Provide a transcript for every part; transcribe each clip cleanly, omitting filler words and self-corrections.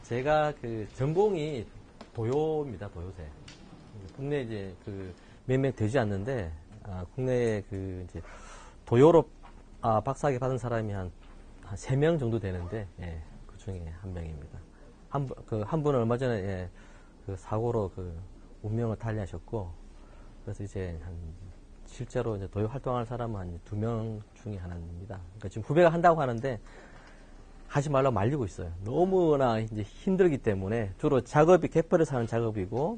제가 전공이 도요입니다, 도요새. 국내 이제 몇 명 되지 않는데, 국내에 이제 도요로 박사학위 받은 사람이 한 3명 정도 되는데, 예, 그 중에 한 명입니다. 한 분은 얼마 전에, 예, 사고로 운명을 달리하셨고, 그래서 이제 실제로 이제 도요 활동하는 사람은 한 2명 중에 하나입니다. 그러니까 지금 후배가 한다고 하는데, 하지 말라고 말리고 있어요. 너무나 이제 힘들기 때문에 주로 작업이 갯벌에서 하는 작업이고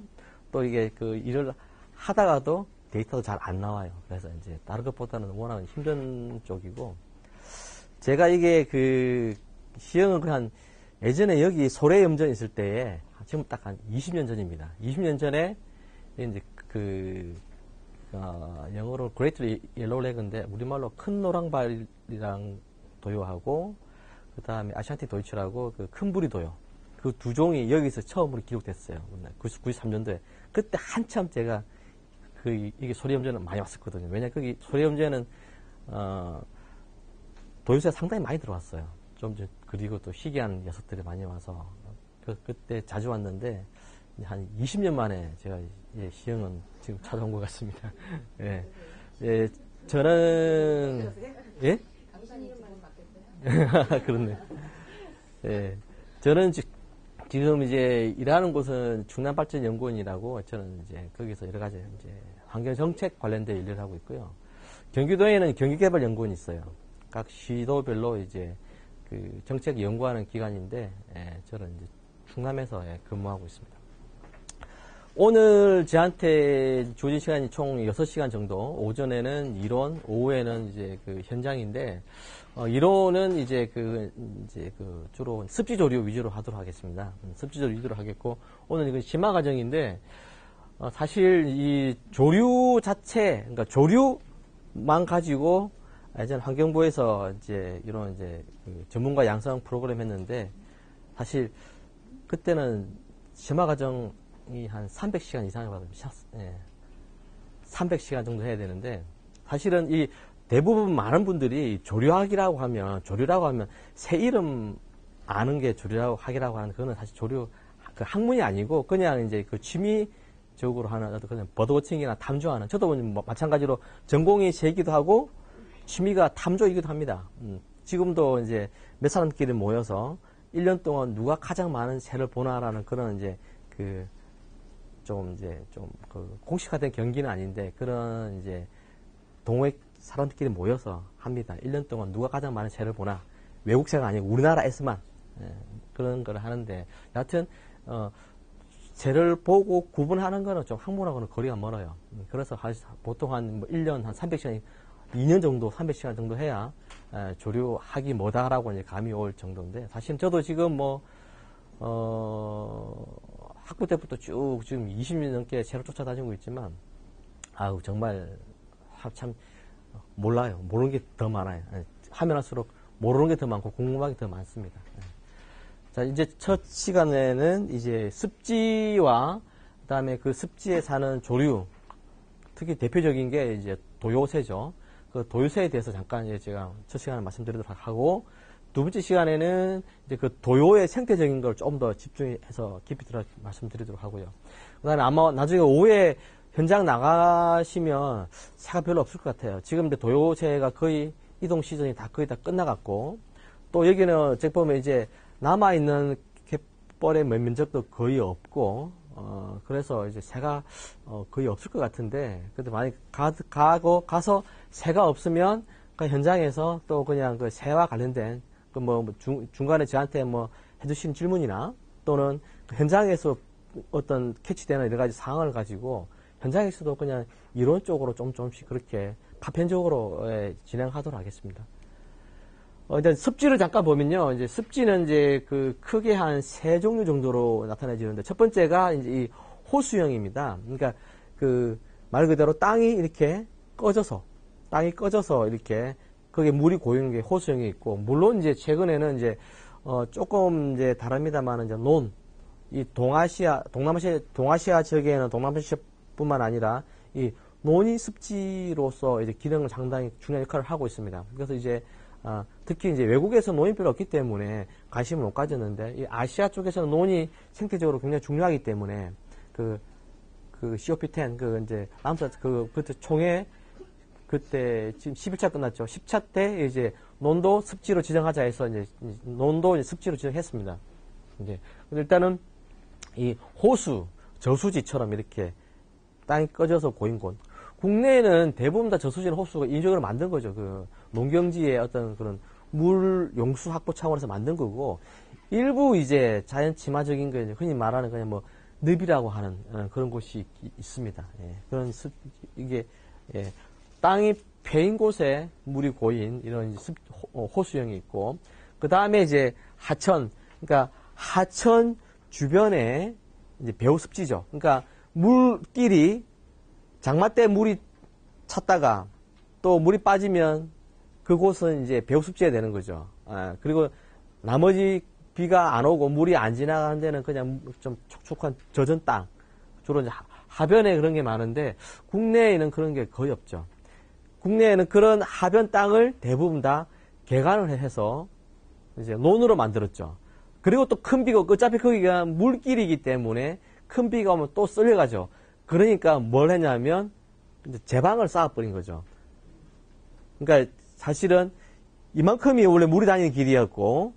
또 이게 일을 하다가도 데이터도 잘 안 나와요. 그래서 이제 다른 것보다는 워낙 힘든 쪽이고 제가 이게 시행을 예전에 여기 소래염전 있을 때에 지금 딱 한 20년 전입니다. 20년 전에 이제 영어로 Great Yellow Lag인데 우리말로 큰 노랑발이랑 도요하고 그 다음에 아시안틱 도이치라고 큰 부리 도요. 그 두 종이 여기서 처음으로 기록됐어요. 93년도에. 그때 한참 제가 이게 소래염전은 많이 왔었거든요. 왜냐, 거기 소래염전은, 도요새가 상당히 많이 들어왔어요. 그리고 또 희귀한 녀석들이 많이 와서. 그때 자주 왔는데, 한 20년 만에 제가 시흥은 지금 찾아온 것 같습니다. 예. 예, 저는, 예? 그렇네. 예. 저는 지금 이제 일하는 곳은 충남발전연구원이라고 저는 이제 거기서 여러 가지 이제 환경정책 관련된 일을 하고 있고요. 경기도에는 경기개발연구원이 있어요. 각 시도별로 이제 정책 연구하는 기관인데, 예, 저는 이제 충남에서 근무하고 있습니다. 오늘 저한테 주어진 시간이 총 6시간 정도, 오전에는 이론, 오후에는 이제 현장인데, 이론은 이제 주로 습지 조류 위주로 하도록 하겠습니다. 습지 조류 위주로 하겠고, 오늘 이건 심화 과정인데, 사실 이 조류 자체, 그러니까 조류만 가지고 예전 환경부에서 이제 이런 전문가 양성 프로그램 했는데, 사실 그때는 심화 과정이 한 300시간 이상을 받으면, 300시간 정도 해야 되는데, 사실은 대부분 많은 분들이 조류학이라고 하면 새 이름 아는 게 조류학이라고 하는 그거는 사실 학문이 아니고 그냥 이제 취미적으로 하는 그냥 버드워칭이나 탐조하는 저도 마찬가지로 전공이 새이기도 하고 취미가 탐조이기도 합니다. 지금도 이제 몇 사람끼리 모여서 1년 동안 누가 가장 많은 새를 보나라는 그런 이제 공식화된 경기는 아닌데 그런 이제 동호회 사람들끼리 모여서 합니다. 1년 동안 누가 가장 많은 새를 보나. 외국새가 아니고 우리나라에서만 그런 걸 하는데 여하튼 새를 보고 구분하는 거는 좀 학문하고는 거리가 멀어요. 그래서 보통 한 1년 한 300시간 2년 정도 300시간 정도 해야 조류학이 뭐다라고 이제 감이 올 정도인데 사실 저도 지금 학부 때부터 쭉 지금 20년 넘게 새를 쫓아다니고 있지만 정말 참 몰라요. 모르는 게 더 많아요. 하면 할수록 모르는 게 더 많고 궁금한 게 더 많습니다. 자, 이제 첫 시간에는 이제 습지와 그다음에 그 습지에 사는 조류, 특히 대표적인 게 이제 도요새죠. 그 도요새에 대해서 잠깐 이제 제가 첫 시간에 말씀드리도록 하고 두 번째 시간에는 이제 그 도요의 생태적인 걸 좀 더 집중해서 깊이 들어 말씀드리도록 하고요. 그다음에 아마 나중에 오후에 현장 나가시면 새가 별로 없을 것 같아요. 지금 근데 도요새가 거의 이동 시즌이 거의 다 끝나갔고, 또 여기는 책 보면 이제 남아있는 갯벌의 면적도 거의 없고, 그래서 이제 새가 거의 없을 것 같은데, 근데 만약 가서 새가 없으면 그 현장에서 또 그냥 그 새와 관련된 중간에 저한테 해주신 질문이나 또는 그 현장에서 어떤 캐치되는 여러 가지 상황을 가지고 현장에서도 그냥 이론적으로 조금씩 그렇게 파편적으로 진행하도록 하겠습니다. 이제 습지를 잠깐 보면요. 이제 습지는 이제 크게 한 3종류 정도로 나타내지는데 첫 번째가 이제 이 호수형입니다. 그러니까 말 그대로 땅이 이렇게 꺼져서 이렇게 거기에 물이 고이는 게 호수형이 있고 물론 이제 최근에는 이제 조금 이제 다릅니다만 이제 이 동아시아 지역에는 동남아시아뿐만 아니라 이 논이 습지로서 이제 기능을 상당히 중요한 역할을 하고 있습니다. 그래서 이제 특히 이제 외국에서 논이 별로 없기 때문에 관심을 못 가졌는데, 이 아시아 쪽에서는 논이 생태적으로 굉장히 중요하기 때문에, 그 COP10, 이제, 그때 총회, 그때 지금 11차 끝났죠. 10차 때 이제 논도 습지로 지정하자 해서 이제 논도 이제 습지로 지정했습니다. 이제 일단은 이 호수, 저수지처럼 이렇게 땅이 꺼져서 고인 곳. 국내에는 대부분 다 저수지나 호수가 인위적으로 만든 거죠. 그 농경지의 어떤 그런 물 용수 확보 차원에서 만든 거고, 일부 이제 자연 침하적인 거, 흔히 말하는 그냥 뭐 늪이라고 하는 그런 곳이 있습니다. 예, 그런 이게 예, 땅이 패인 곳에 물이 고인 이런 호수형이 있고, 그 다음에 이제 하천, 그러니까 하천 주변에 이제 배후습지죠. 그러니까 물길이 장마 때 물이 찼다가 또 물이 빠지면 그곳은 이제 배후습지가 되는 거죠. 그리고 나머지 비가 안 오고 물이 안 지나가는 데는 그냥 좀 촉촉한 젖은 땅, 주로 이제 하변에 그런 게 많은데 국내에는 그런 게 거의 없죠. 국내에는 그런 하변 땅을 대부분 다 개간을 해서 이제 논으로 만들었죠. 그리고 또 큰 비가, 어차피 거기가 물길이기 때문에 큰 비가 오면 또 쓸려가죠. 그러니까 뭘 했냐면 이제 제방을 쌓아버린 거죠. 그러니까 사실은 이만큼이 원래 물이 다니는 길이었고,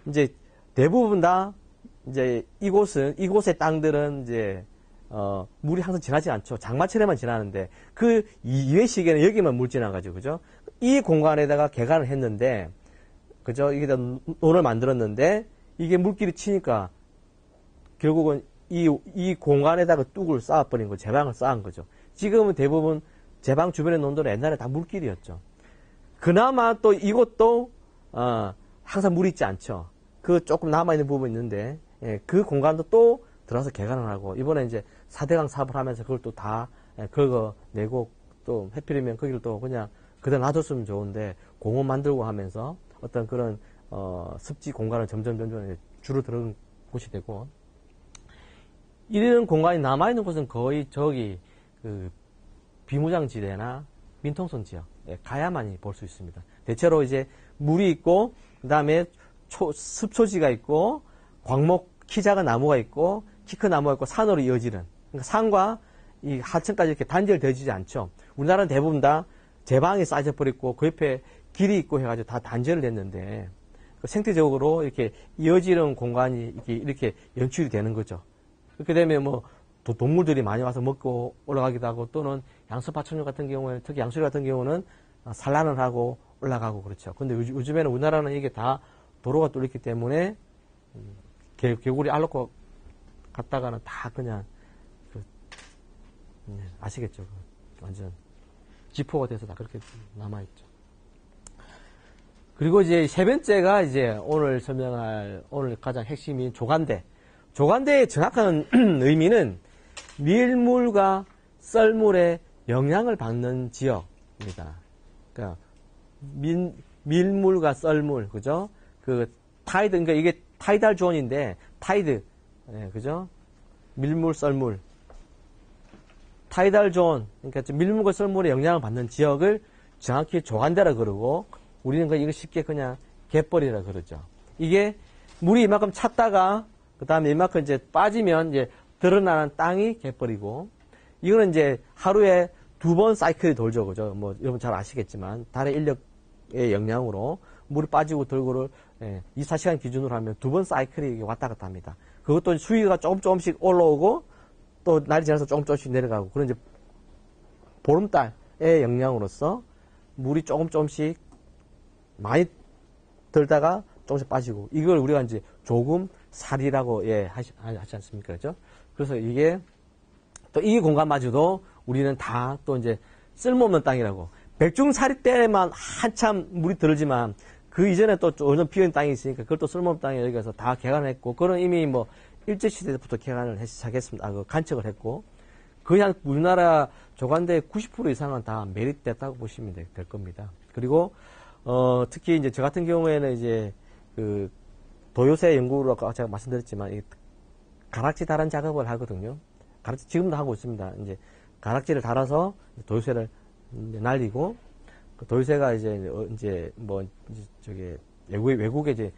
이제 대부분 다 이제 이곳의 땅들은 이제 물이 항상 지나지 않죠. 장마철에만 지나는데 그 이외 시기에는 여기만 물 지나가지고, 그죠? 이 공간에다가 개간을 했는데, 그죠? 이게 논을 만들었는데 이게 물길이 치니까 결국은 이 공간에다가 뚝을 쌓아버린 거, 제방을 쌓은 거죠. 지금은 대부분 제방 주변의 논들은 옛날에 다 물길이었죠. 그나마 또 이곳도 항상 물이 있지 않죠. 그 조금 남아있는 부분이 있는데, 예, 그 공간도 또 들어가서 개간을 하고, 이번에 이제 4대강 사업을 하면서 그걸 또 다 긁어내고, 또 해필이면 거기를 또 그냥 그대로 놔뒀으면 좋은데 공원 만들고 하면서 어떤 그런 습지 공간을 점점 줄어드는 곳이 되고, 이런 공간이 남아있는 곳은 거의 저기 그 비무장지대나 민통선 지역, 예, 가야만이 볼 수 있습니다. 대체로 이제 물이 있고, 그 다음에 습초지가 있고, 광목, 키 작은 나무가 있고, 키 큰 나무가 있고, 산으로 이어지는, 그러니까 산과 이 하천까지 이렇게 단절되어지지 않죠. 우리나라는 대부분 다 제방이 쌓여버렸고, 그 옆에 길이 있고 해가지고 다 단절을 했는데, 생태적으로 이렇게 이어지는 공간이 이렇게 연출이 되는 거죠. 그렇게 되면 뭐, 또 동물들이 많이 와서 먹고 올라가기도 하고, 또는 양서파천류 같은 경우에는, 특히 양수리 같은 경우는 산란을 하고 올라가고 그렇죠. 근데 요즘에는 우리나라는 이게 다 도로가 뚫렸기 때문에 개구리 알놓고 갔다가는 다 그냥 아시겠죠? 완전 지포가 돼서 다 그렇게 남아있죠. 그리고 이제 세 번째가 이제 오늘 가장 핵심인 조간대. 조간대의 정확한 의미는 밀물과 썰물의 영향을 받는 지역입니다. 그러니까 밀물과 썰물, 그죠? 타이드, 그러니까 이게 타이달 존인데, 타이드, 예, 그죠? 밀물, 썰물. 타이달 존, 그러니까 밀물과 썰물의 영향을 받는 지역을 정확히 조간대라 그러고, 우리는 이거 쉽게 그냥 갯벌이라 그러죠. 이게 물이 이만큼 찼다가, 그 다음에 이만큼 이제 빠지면 이제 드러나는 땅이 갯벌이고, 이거는 이제 하루에 2번 사이클이 돌죠, 그죠? 뭐, 여러분 잘 아시겠지만, 달의 인력의 영향으로 물이 빠지고 들고를 24시간 기준으로 하면 2번 사이클이 왔다 갔다 합니다. 그것도 수위가 조금씩 올라오고, 또 날이 지나서 조금씩 내려가고, 그런 이제 보름달의 영향으로서 물이 조금씩 많이 들다가 조금씩 빠지고, 이걸 우리가 이제 조금 살이라고 하지 않습니까? 그죠? 그래서 이게 또 이 공간마저도 우리는 다 또 이제 쓸모없는 땅이라고. 백중사리 때만 한참 물이 들지만 그 이전에 또 완전 비어있는 땅이 있으니까 그걸 또 쓸모없는 땅에 여기 가서 다 개간했고, 그건 이미 뭐 일제시대부터 개간을 시작했습니다. 간척을 했고, 거의 한 우리나라 조간대의 90% 이상은 다 매립됐다고 보시면 될 겁니다. 그리고 특히 이제 저 같은 경우에는 이제 그 도요새 연구로 아까 제가 말씀드렸지만 이 가락지 달은 작업을 하거든요. 지금도 하고 있습니다. 이제 가락지를 달아서 도요새를 날리고, 도요새가 이제 뭐 이제 저기 외국에 이제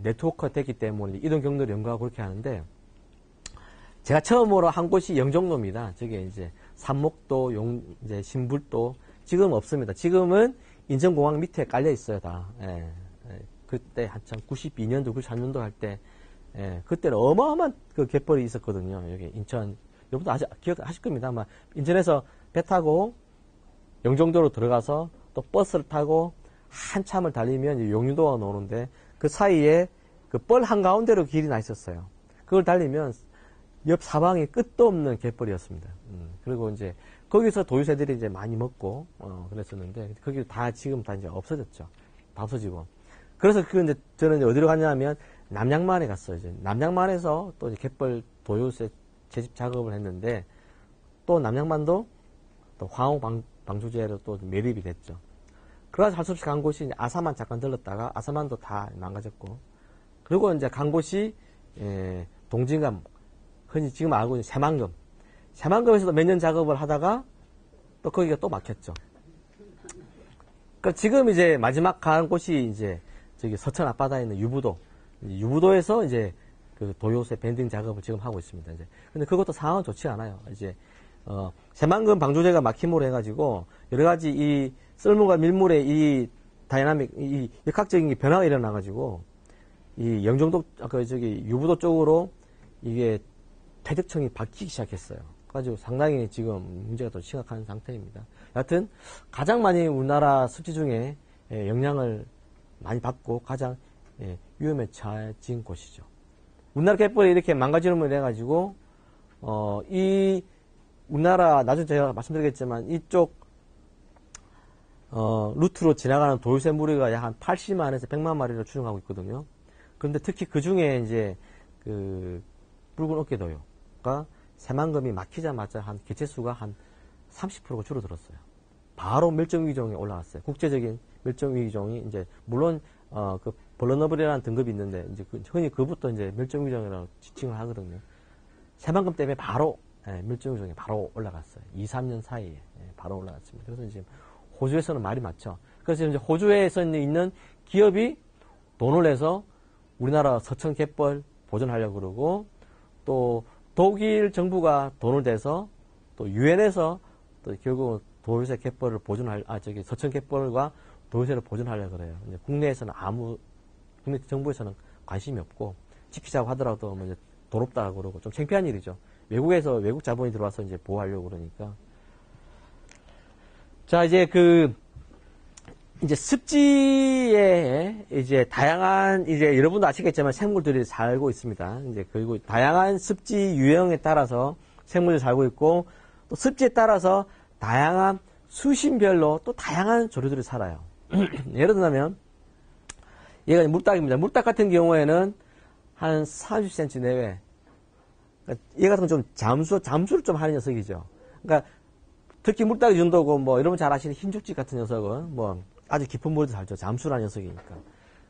네트워크가 됐기 때문에 이동 경로를 연구하고 그렇게 하는데, 제가 처음으로 한 곳이 영종도입니다. 저게 이제 삼목도, 이제 신불도 지금 없습니다. 지금은 인천공항 밑에 깔려 있어요, 다. 예. 그때 한참 92년도, 93년도 할 때, 예. 그때는 어마어마한 그 갯벌이 있었거든요. 여기 인천, 여러분도 아직 기억하실 겁니다. 아마 인천에서 배 타고 영종도로 들어가서 또 버스를 타고 한참을 달리면 용유도가 나오는데, 그 사이에 그 뻘 한가운데로 길이 나 있었어요. 그걸 달리면 옆 사방이 끝도 없는 갯벌이었습니다. 그리고 이제 거기서 도요새들이 이제 많이 먹고 그랬었는데, 거기 다 지금 다 이제 없어졌죠. 다 없어지고. 그래서 이제 저는 이제 어디로 갔냐면 남양만에 갔어요. 이제 남양만에서 또 이제 갯벌 도요새 채집 작업을 했는데, 또 남양만도 또 황호 방조제로 또 매립이 됐죠. 그래서 할 수 없이 간 곳이 아사만 잠깐 들렀다가 아사만도 다 망가졌고, 그리고 이제 간 곳이 동진감, 흔히 지금 알고 있는 새만금. 새만금에서도 몇 년 작업을 하다가 또 거기가 또 막혔죠. 그러니까 지금 이제 마지막 간 곳이 이제 저기 서천 앞바다에 있는 유부도. 유부도에서 이제 그 도요새 밴딩 작업을 지금 하고 있습니다. 이제. 근데 그것도 상황은 좋지 않아요. 이제, 새만금 방조제가 막힘으로 해가지고 여러 가지 이 썰물과 밀물의 이 다이나믹, 이 역학적인 변화가 일어나가지고 이 영종도, 저기 유부도 쪽으로 이게 퇴적청이 바뀌기 시작했어요. 그래가지고 상당히 지금 문제가 더 심각한 상태입니다. 여하튼 가장 많이 우리나라 습지 중에 영향을 많이 받고 가장 위험에 처해진 곳이죠. 우리나라 갯벌이 이렇게 망가지는 해가지고 이 우리나라 나중에 제가 말씀드리겠지만 이쪽 루트로 지나가는 도요새 무리가 약 한 80만에서 100만 마리를 추정하고 있거든요. 그런데 특히 그 중에 이제 그 붉은 어깨도요가 새만금이 막히자마자 한 개체수가 한 30%가 줄어들었어요. 바로 멸종위기종에 올라갔어요. 국제적인 멸종위기종이 이제 물론 그 벌러너블이라는 등급이 있는데 이제 흔히 그부터 이제 멸종위기종이라고 지칭을 하거든요. 새만금 때문에 바로 멸종위기종이 바로 올라갔어요. 2, 3년 사이에 바로 올라갔습니다. 그래서 지금 호주에서는 말이 많죠. 그래서 이제 호주에서 있는 기업이 돈을 내서 우리나라 서천 갯벌 보존하려고 그러고, 또 독일 정부가 돈을 대서 또 유엔에서 또 결국 도요새 갯벌을 서천 갯벌과 도요새를 보존하려고 그래요. 이제 국내에서는 국내 정부에서는 관심이 없고, 지키자고 하더라도 뭐 이제 도롭다고 그러고 좀 창피한 일이죠. 외국에서 외국 자본이 들어와서 이제 보호하려고 그러니까. 자, 이제 습지에 이제 다양한 이제 여러분도 아시겠지만 생물들이 살고 있습니다. 이제 그리고 다양한 습지 유형에 따라서 생물들이 살고 있고, 또 습지에 따라서 다양한 수심별로 또 다양한 조류들이 살아요. 예를 들면 얘가 물닭입니다. 물닭 같은 경우에는 한 30cm 내외. 그러니까 얘 같은 건 좀 잠수를 좀 하는 녀석이죠. 그러니까 특히 물닭이 정도고, 뭐 여러분 잘 아시는 흰죽지 같은 녀석은 뭐 아주 깊은 물에도 살죠. 잠수를 하는 녀석이니까.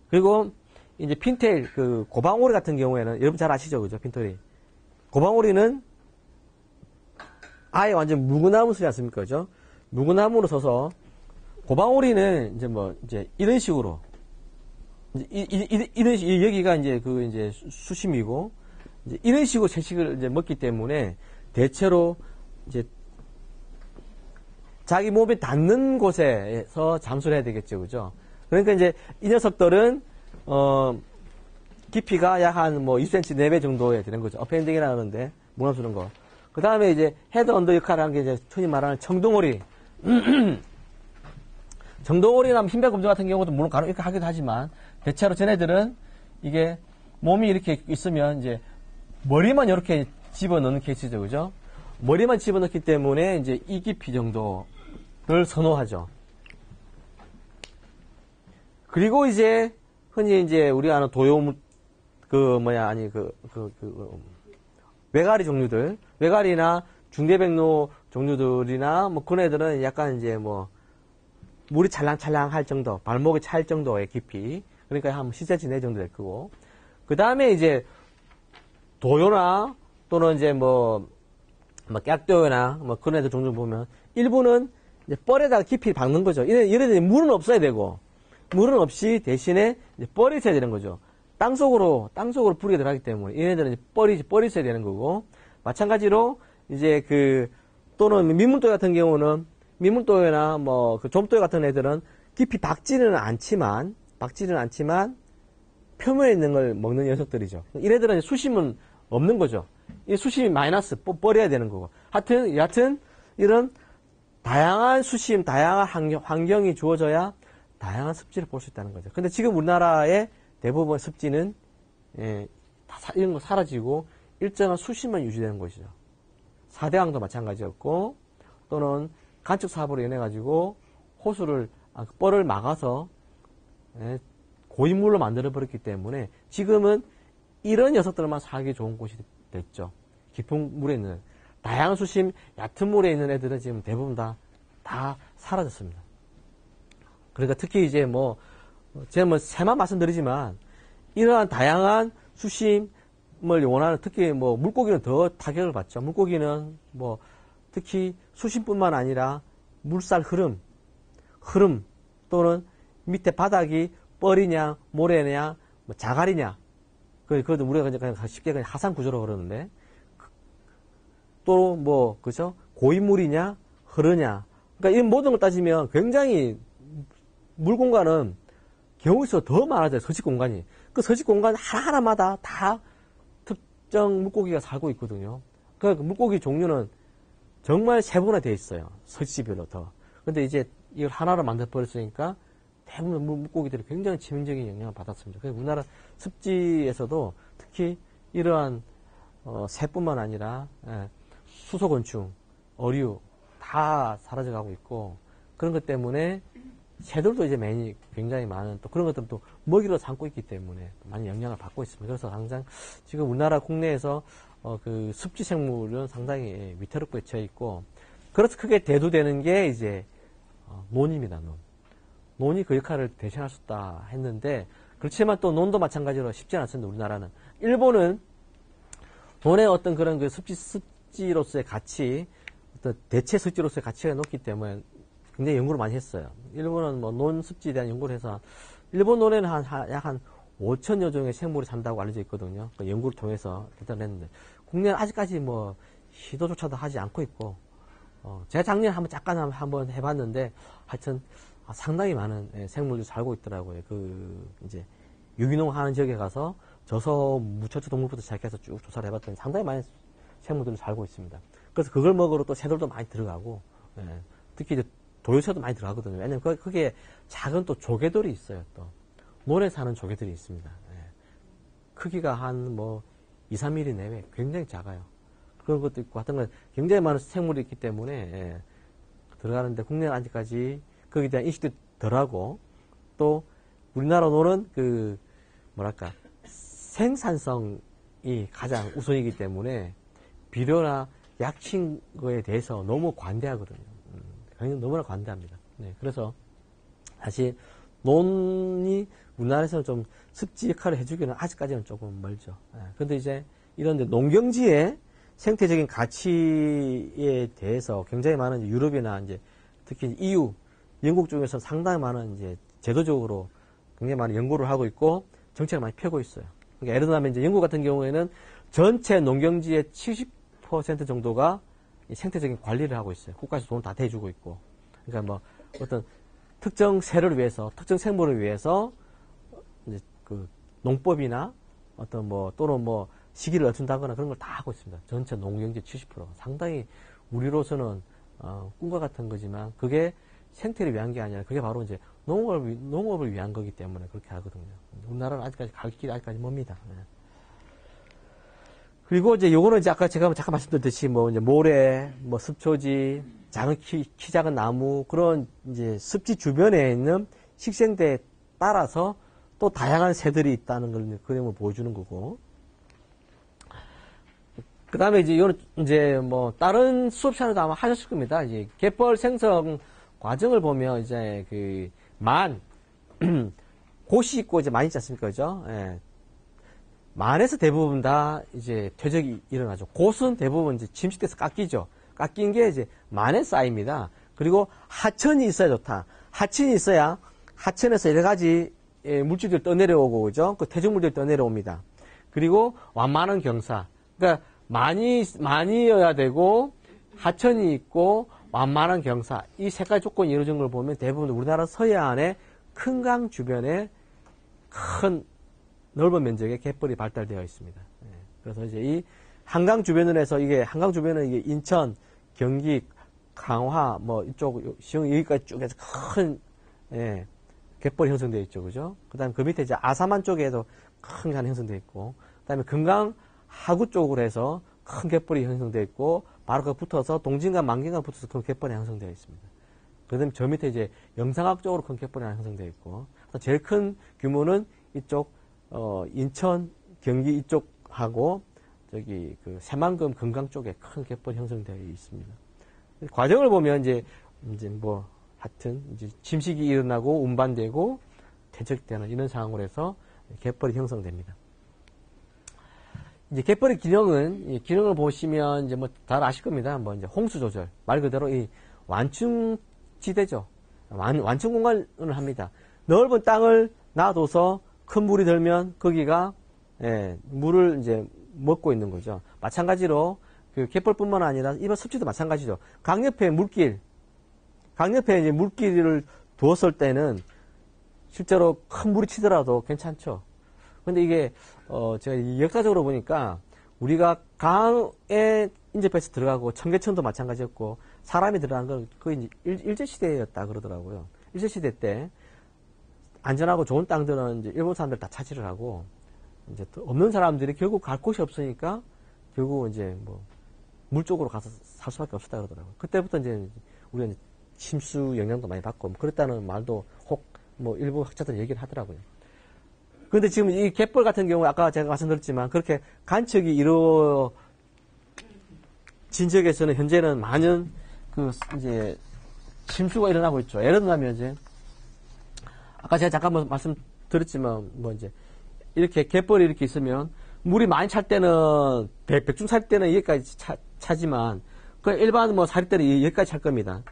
그리고 이제 핀테일, 그 고방오리 같은 경우에는 여러분 잘 아시죠, 그죠? 핀테일이. 고방오리는 아예 완전 묵은나무 쓰지 않습니까, 그죠? 묵은나무로 서서, 고방오리는 이제 이런 식으로 이런 여기가 이제 수심이고, 이제 이런 식으로 채식을 이제 먹기 때문에 대체로 이제 자기 몸에 닿는 곳에서 잠수를 해야 되겠죠, 그죠? 그러니까 이제 이 녀석들은 깊이가 약 한 2cm 내외 정도에 되는 거죠. 어펜딩이라 하는데 무너지는 거. 그 다음에 이제 헤드 언더 역할을 하는 게 이제 흔히 말하는 청동오리. 청동오리나 흰배 검정 같은 경우도 물론 간혹 이렇게 하기도 하지만, 대체로 쟤네들은 이게 몸이 이렇게 있으면 이제 머리만 이렇게 집어넣는 케이스죠, 그죠? 머리만 집어넣기 때문에 이제 이 깊이 정도를 선호하죠. 그리고 이제 흔히 이제 우리가 아는 외가리 종류들, 외가리나 중대백로 종류들이나 뭐 그런 애들은 약간 이제 물이 찰랑찰랑할 정도, 발목이 찰 정도의 깊이, 그러니까 한 10cm 내 정도 될 거고, 그 다음에 이제 도요나 또는 이제 깍도요나 그런 애들 종류 보면 일부는 이제 뻘에다가 깊이 박는 거죠. 이래도 물은 없어야 되고, 물은 없이 대신에 이제 뻘이 있어야 되는 거죠. 땅속으로 뿌리가 들어가기 때문에, 얘네들은 이제 뻘이 있어야 되는 거고, 마찬가지로, 이제 또는 민물도회 같은 경우는, 민물도회나 좀도회 같은 애들은 깊이 박지는 않지만, 표면에 있는 걸 먹는 녀석들이죠. 이래들은 수심은 없는 거죠. 이 수심이 마이너스, 뻘려야 되는 거고. 여하튼, 이런 다양한 수심, 다양한 환경이 주어져야 다양한 습지를 볼 수 있다는 거죠. 근데 지금 우리나라의 대부분 습지는, 이런 거 사라지고, 일정한 수심만 유지되는 것이죠. 4대강도 마찬가지였고, 또는 간척 사업으로 인해가지고, 뻘을 막아서, 고인물로 만들어버렸기 때문에, 지금은 이런 녀석들만 살기 좋은 곳이 됐죠. 깊은 물에 있는, 다양한 수심, 얕은 물에 있는 애들은 지금 대부분 다 사라졌습니다. 그러니까 특히 이제 제가 새만 말씀드리지만, 이러한 다양한 수심을 원하는, 특히 물고기는 더 타격을 받죠. 물고기는 특히 수심뿐만 아니라 물살 흐름, 또는 밑에 바닥이 뻘이냐, 모래냐, 자갈이냐, 그것도 우리가 그냥 쉽게 그냥 하산 구조로 그러는데, 또 그죠? 고인물이냐, 흐르냐. 그러니까 이 모든 걸 따지면 굉장히 물 공간은 경우에서 더 많아져요. 서식 공간이. 그 서식 공간 하나하나마다 다 특정 물고기가 살고 있거든요. 그러니까 물고기 종류는 정말 세분화되어 있어요. 서식지별로 더. 근데 이제 이걸 하나로 만들어버렸으니까 대부분 물고기들이 굉장히 치명적인 영향을 받았습니다. 그래서 우리나라 습지에서도 특히 이러한 새뿐만 아니라 수소곤충, 어류 다 사라져가고 있고, 그런 것 때문에 새들도 이제 굉장히 많은 또 그런 것들은 또 먹이로 삼고 있기 때문에 많이 영향을 받고 있습니다. 그래서 항상 지금 우리나라 국내에서 그 습지 생물은 상당히 위태롭게 처해 있고, 그래서 크게 대두되는 게 이제 논입니다. 논이 그 역할을 대신할 수 있다 했는데, 그렇지만 또 논도 마찬가지로 쉽지 않습니다. 우리나라는. 일본은 논의 어떤 그런 그 습지로서의 가치, 어떤 대체 습지로서의 가치가 높기 때문에 굉장히 연구를 많이 했어요. 일본은 논 습지에 대한 연구를 해서, 일본 논에는 약 한 5천여 종의 생물이 산다고 알려져 있거든요. 그 연구를 통해서 결정을 했는데, 국내는 아직까지 시도조차도 하지 않고 있고, 제가 작년에 잠깐 한번 해봤는데, 하여튼, 상당히 많은 생물들이 살고 있더라고요. 이제, 유기농 하는 지역에 가서 저서 무척추 동물부터 시작해서 쭉 조사를 해봤더니 상당히 많은 생물들이 살고 있습니다. 그래서 그걸 먹으러 또 새들도 많이 들어가고, 특히 이제 도요새도 많이 들어가거든요. 왜냐면 거기에 작은 또 조개들이 있어요. 또 논에 사는 조개들이 있습니다. 크기가 한 2, 3mm 내외, 굉장히 작아요. 그런 것도 있고, 하여튼 굉장히 많은 생물이 있기 때문에 들어가는데, 국내는 아직까지 거기에 대한 인식도 덜하고, 또 우리나라 논은 생산성이 가장 우선이기 때문에 비료나 약친 거에 대해서 너무 관대하거든요. 너무나 관대합니다. 그래서 사실 논이 우리나라에서는 좀 습지 역할을 해주기는 아직까지는 조금 멀죠. 그런데 이제 이런데 농경지의 생태적인 가치에 대해서 굉장히 많은 유럽이나 이제 특히 EU, 영국 중에서 상당히 많은 이제 제도적으로 굉장히 많은 연구를 하고 있고 정책을 많이 펴고 있어요. 그러니까 예를 들면 이제 영국 같은 경우에는 전체 농경지의 70% 정도가 생태적인 관리를 하고 있어요. 국가에서 돈 다 대주고 있고. 그러니까 어떤 특정 새를 위해서, 특정 생물을 위해서 이제 농법이나 어떤 또는 시기를 늦춘다거나 그런 걸 다 하고 있습니다. 전체 농경지 70%. 상당히 우리로서는 꿈과 같은 거지만 그게 생태를 위한 게 아니라 그게 바로 이제 농업을 위한 거기 때문에 그렇게 하거든요. 우리나라는 아직까지 갈 길이 아직까지 멉니다. 그리고 이제 요거는 이제 아까 제가 잠깐 말씀드렸듯이 이제 모래, 습초지, 키 작은 나무, 그런 이제 습지 주변에 있는 식생대에 따라서 또 다양한 새들이 있다는 걸 그림을 보여주는 거고. 그 다음에 이제 이거는 이제 다른 수업 시간에도 아마 하셨을 겁니다. 이제 갯벌 생성 과정을 보면 이제 곳이 있고 이제 만 있지 않습니까? 그죠? 만에서 대부분 다 이제 퇴적이 일어나죠. 곳은 대부분 이제 침식돼서 깎이죠. 깎인 게 이제 만에 쌓입니다. 그리고 하천이 있어야 좋다. 하천이 있어야 하천에서 여러 가지 물질들이 떠내려오고, 그죠? 그 퇴적물들이 떠내려옵니다. 그리고 완만한 경사. 그러니까 많이여야 되고, 하천이 있고, 완만한 경사. 이 세 가지 조건이 이루어진 걸 보면 대부분 우리나라 서해안의 큰 강 주변에 큰 넓은 면적의 갯벌이 발달되어 있습니다. 그래서 이제 이 한강 주변으로 해서 이게 한강 주변은 이게 인천, 경기, 강화, 뭐 이쪽 시흥 여기까지 쭉 해서 큰 갯벌이 형성되어 있죠, 그죠? 그다음 그 밑에 이제 아사만 쪽에도 큰 강 형성되어 있고, 그다음에 금강 하구 쪽으로 해서 큰 갯벌이 형성되어 있고, 바로 그 붙어서 동진강, 만경강 붙어서 큰 갯벌이 형성되어 있습니다. 그다음에 저 밑에 이제 영상학 쪽으로 큰 갯벌이 형성되어 있고, 제일 큰 규모는 이쪽 인천, 경기 이쪽하고 저기 그 새만금 금강 쪽에 큰 갯벌이 형성되어 있습니다. 과정을 보면 이제 뭐 하여튼 이제 침식이 일어나고 운반되고 퇴적되는 이런 상황으로 해서 갯벌이 형성됩니다. 이제 갯벌의 기능은 이 기능을 보시면 이제 뭐 다 아실 겁니다. 뭐 이제 홍수 조절 말 그대로 이 완충 지대죠. 완충 공간을 합니다. 넓은 땅을 놔둬서 큰 물이 들면 거기가 물을 이제 먹고 있는 거죠. 마찬가지로 그 갯벌뿐만 아니라 이번 습지도 마찬가지죠. 강 옆에 물길, 강 옆에 이제 물길을 두었을 때는 실제로 큰 물이 치더라도 괜찮죠. 근데 이게 제가 역사적으로 보니까 우리가 강에 인접해서 들어가고 청계천도 마찬가지였고 사람이 들어간 건 거의 일제시대였다 그러더라고요. 일제시대 때 안전하고 좋은 땅들은 이제 일본 사람들 다 차지를 하고 이제 없는 사람들이 결국 갈 곳이 없으니까 결국 이제 뭐 물 쪽으로 가서 살 수밖에 없었다 그러더라고요. 그때부터 이제 우리가 이제 침수 영향도 많이 받고 뭐 그랬다는 말도 혹 뭐 일부 학자들 얘기를 하더라고요. 그런데 지금 이 갯벌 같은 경우 아까 제가 말씀드렸지만 그렇게 간척이 이루어진 지역에서는 현재는 많은 그 이제 침수가 일어나고 있죠. 예를 들면 이제 아까 제가 잠깐 말씀드렸지만 뭐 이제 이렇게 갯벌이 이렇게 있으면 물이 많이 찰 때는 백중 살 때는 여기까지 차지만 그 일반 뭐 살 때는 여기까지 찰 겁니다.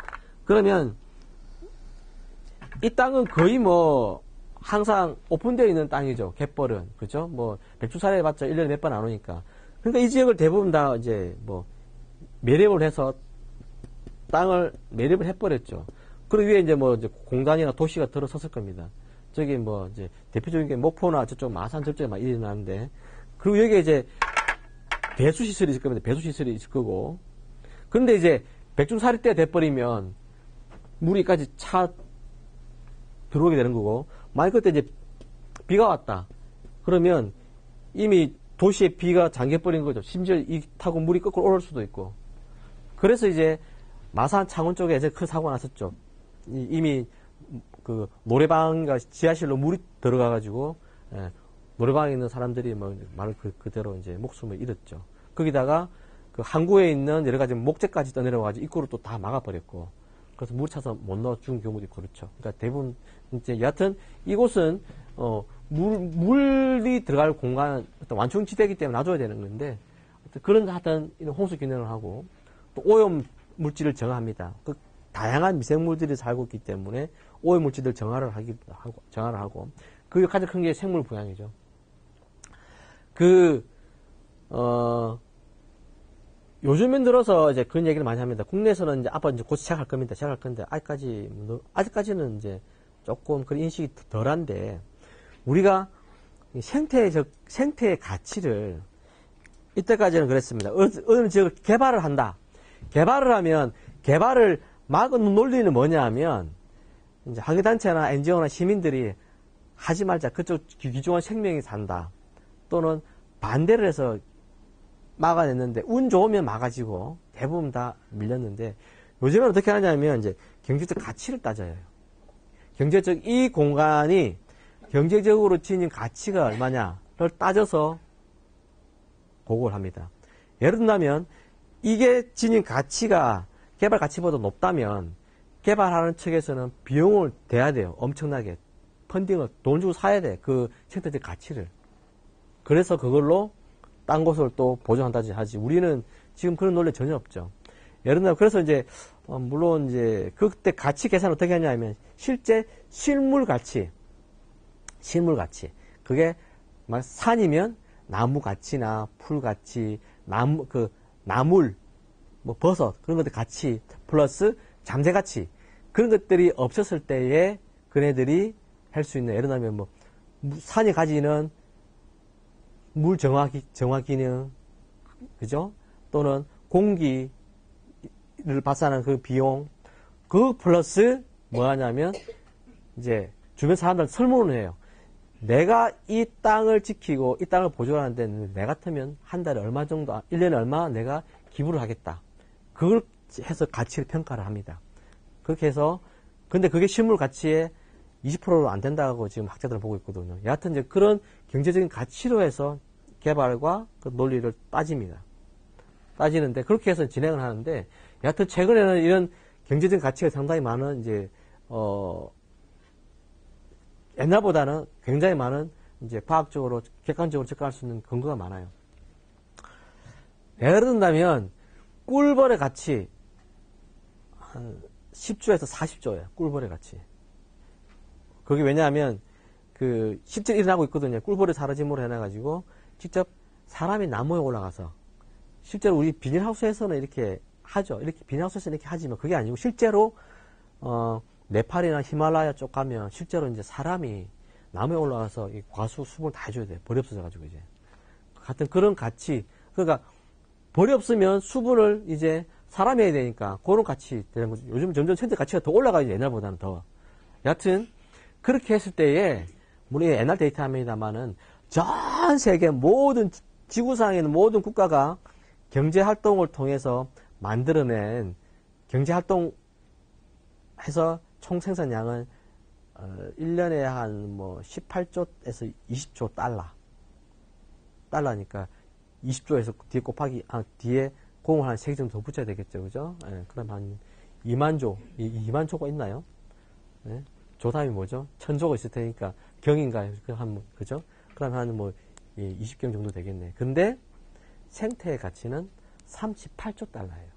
그러면 이 땅은 거의 뭐 항상 오픈되어 있는 땅이죠. 갯벌은. 그죠? 뭐, 백두산에 봤자 1년에 몇 번 안 오니까. 그러니까 이 지역을 대부분 다 이제 뭐, 매립을 해서 땅을 매립을 해버렸죠. 그 위에 이제 뭐, 이제 공단이나 도시가 들어섰을 겁니다. 저기 뭐, 이제 대표적인 게 목포나 저쪽 마산 저쪽에 막 일어나는데, 그리고 여기에 이제 배수시설이 있을 겁니다. 배수시설이 있을 거고. 그런데 이제 백중사리 때 돼버리면 물이까지 들어오게 되는 거고, 만약 그때 이제 비가 왔다. 그러면 이미 도시에 비가 잠겨버린 거죠. 심지어 이 타고 물이 거꾸로 오를 수도 있고. 그래서 이제 마산 창원 쪽에 이제 큰 사고가 났었죠. 이미 그 노래방과 지하실로 물이 들어가가지고, 노래방에 있는 사람들이 뭐 말 그대로 이제 목숨을 잃었죠. 거기다가 그 항구에 있는 여러 가지 목재까지 떠내려와가지고 입구를 또 다 막아버렸고. 그래서 물 차서 못 넣어 준 경우도 있고 그렇죠. 그러니까 대부분 이제 여하튼 이곳은 물이 들어갈 공간 어떤 완충지대이기 때문에 놔줘야 되는 건데 그런 하여튼 이런 홍수 기능을 하고 또 오염 물질을 정화합니다. 그 다양한 미생물들이 살고 있기 때문에 오염 물질들 정화를 하고 그 가장 큰 게 생물 부양이죠. 요즘엔 들어서 이제 그런 얘기를 많이 합니다. 국내에서는 이제 앞으로 이제 곧 시작할 겁니다. 시작할 건데, 아직까지는 이제 조금 그런 인식이 덜한데, 우리가 생태의 가치를, 이때까지는 그랬습니다. 어느 지역을 개발을 한다. 개발을 하면, 개발을 막은 논리는 뭐냐 하면, 이제 환경단체나 NGO나 시민들이 하지 말자. 그쪽 귀중한 생명이 산다. 또는 반대를 해서 막아냈는데 운 좋으면 막아지고 대부분 다 밀렸는데 요즘은 어떻게 하냐면 이제 경제적 가치를 따져요. 경제적 이 공간이 경제적으로 지닌 가치가 얼마냐를 따져서 보고를 합니다. 예를 들면 이게 지닌 가치가 개발 가치보다 높다면 개발하는 측에서는 비용을 대야 돼요. 엄청나게 펀딩을 돈 주고 사야 돼. 그 생태적 가치를. 그래서 그걸로 딴 곳을 또 보존한다지 하지. 우리는 지금 그런 논리 전혀 없죠. 예를 들면, 그래서 이제, 물론 이제 그때 가치 계산 어떻게 하냐면 실제 실물 가치. 그게 막 산이면 나무 가치나 풀 가치, 나물, 뭐 버섯 그런 것들 가치 플러스 잠재 가치 그런 것들이 없었을 때에 그네들이 할 수 있는 예를 들면 뭐 산이 가지는 물 정화 기능, 그죠? 또는 공기를 발산하는 그 비용, 그 플러스 뭐 하냐면 이제 주변 사람들 설문을 해요. 내가 이 땅을 지키고 이 땅을 보존하는데 내 같으면 한 달에 얼마 정도, 1년에 얼마 내가 기부를 하겠다. 그걸 해서 가치를 평가를 합니다. 그렇게 해서 근데 그게 실물 가치에 20%로 안 된다고 지금 학자들은 보고 있거든요. 여하튼 이제 그런 경제적인 가치로 해서 개발과 그 논리를 따지는데 그렇게 해서 진행을 하는데 여하튼 최근에는 이런 경제적인 가치가 상당히 많은 이제 옛날보다는 굉장히 많은 이제 과학적으로 객관적으로 접근할 수 있는 근거가 많아요. 예를 든다면 꿀벌의 가치 한 10조에서 40조예요. 꿀벌의 가치. 그게 왜냐하면 그 실제로 일어나고 있거든요. 꿀벌이 사라짐으로 해놔가지고 직접 사람이 나무에 올라가서 실제로 우리 비닐하우스에서는 이렇게 하죠. 이렇게 비닐하우스에서는 이렇게 하지만 그게 아니고 실제로 네팔이나 히말라야 쪽 가면 실제로 이제 사람이 나무에 올라가서 이 과수 수분을 다 해줘야 돼. 벌이 없어져가지고 이제 같은 그런 가치. 그러니까 벌이 없으면 수분을 이제 사람이 해야 되니까 그런 가치 되는 거죠. 요즘 점점 현재 가치가 더 올라가요. 옛날보다는 더. 여하튼 그렇게 했을 때에 우리 옛날 데이터입니다만은 전 세계 모든 지구상에 있는 모든 국가가 경제 활동을 통해서 만들어낸 경제 활동 해서 총 생산량은 1년에 한 뭐 18조에서 20조 달러니까 20조에서 뒤에 곱하기 뒤에 공을 한 3개 정도 더 붙여야 되겠죠. 그죠? 예, 그럼 한 2만 2만 조가 있나요? 예? 조담이 뭐죠? 1000조가 있을 테니까 경인가요? 그죠? 그럼 한 뭐 20경 정도 되겠네. 근데 생태의 가치는 38조 달러예요.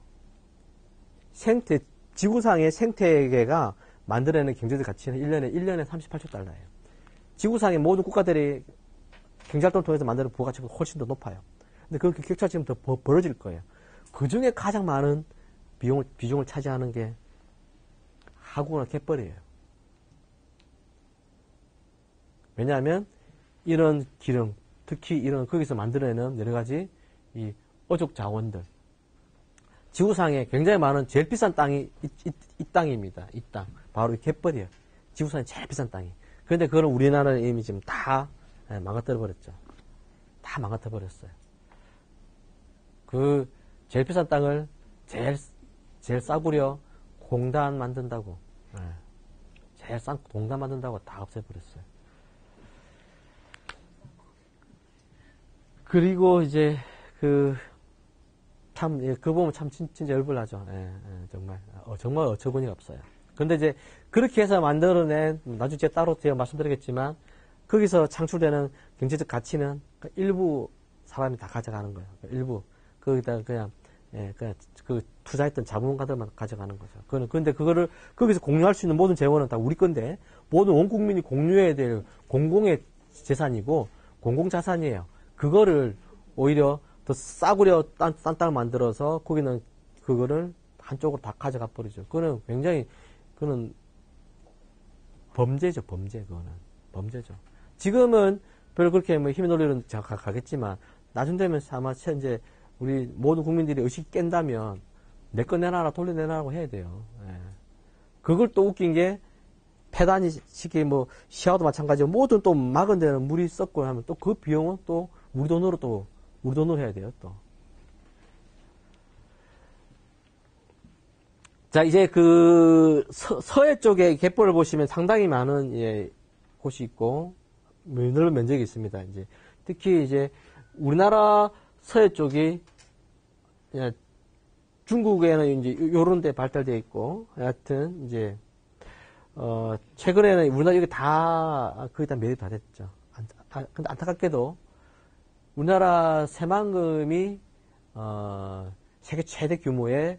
지구상의 생태계가 만들어내는 경제적 가치는 1년에 38조 달러예요. 지구상의 모든 국가들이 경제활동을 통해서 만드는 부가가치가 훨씬 더 높아요. 근데 그 격차가 지금 더 벌어질 거예요. 그 중에 가장 많은 비중을 차지하는 게 하구나 갯벌이에요. 왜냐하면 이런 기능, 특히 이런 거기서 만들어내는 여러 가지 이 어족 자원들, 지구상에 굉장히 많은 제일 비싼 땅이 이 땅입니다. 이 땅. 바로 이 갯벌이에요. 지구상에 제일 비싼 땅이. 그런데 그걸 우리나라는 이미 지금 다 망가뜨려 버렸죠. 다 망가뜨려 버렸어요. 그 제일 비싼 땅을 제일 싸구려 공단 만든다고. 제일 싼 공단 만든다고 다 없애버렸어요. 그리고 이제 그거 보면 참 진짜 열불나죠. 정말 어처구니가 없어요. 근데 이제 그렇게 해서 만들어낸 나중에 제가 따로 제가 말씀드리겠지만 거기서 창출되는 경제적 가치는 일부 사람이 다 가져가는 거예요. 일부 거기다 그냥 그 투자했던 자본가들만 가져가는 거죠. 그런데 그거를 거기서 공유할 수 있는 모든 재원은 다 우리 건데 모든 온 국민이 공유해야 될 공공의 재산이고 공공자산이에요. 그거를 오히려 더 싸구려 딴 땅을 만들어서 거기는 그거를 한쪽으로 다 가져가 버리죠. 그거는 굉장히 그거는 범죄죠. 범죄죠. 지금은 별로 그렇게 뭐 힘의 논리는 가겠지만 나중 되면 아마 현재 우리 모든 국민들이 의식이 깬다면 내 거 내놔라 돌려내놔라고 해야 돼요. 그걸 또 웃긴 게 폐단이식이 뭐 시야도 마찬가지고 모든 또 막은 데는 물이 썩고 하면 또 그 비용은 또 우리 돈으로 해야 돼요, 또. 자, 이제 그 서해 쪽에 갯벌을 보시면 상당히 많은 곳이 있고 넓은 면적이 있습니다. 이제 특히 이제 우리나라 서해 쪽이 중국에는 이제 요런 데 발달되어 있고 하여튼 이제 최근에는 우리나라 여기 다 거의 다 매립 다 됐죠. 근데 안타깝게도 우리나라 새만금이 세계 최대 규모의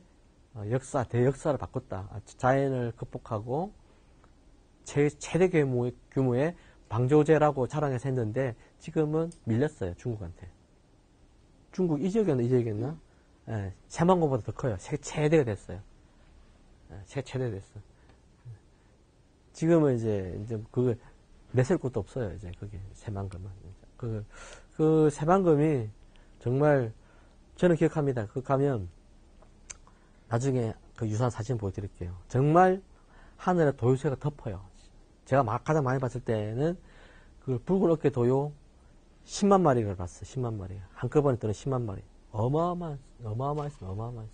대역사를 바꿨다. 자연을 극복하고 최대 규모의 방조제라고 자랑해서 했는데 지금은 밀렸어요. 중국한테. 중국 이 지역이었나? 예, 새만금보다 더 커요. 세계 최대가 됐어요. 예, 세계 최대가 됐어. 지금은 이제 그걸 내셀 곳도 없어요. 이제 그게 새만금은. 그 새만금이 정말 저는 기억합니다. 그 가면 나중에 그 유사한 사진 보여드릴게요. 정말 하늘에 도요새가 덮어요. 제가 가장 많이 봤을 때는 그 붉은 어깨 도요 10만 마리를 봤어요. 10만 마리. 한꺼번에 뜨는 10만 마리. 어마어마했어요.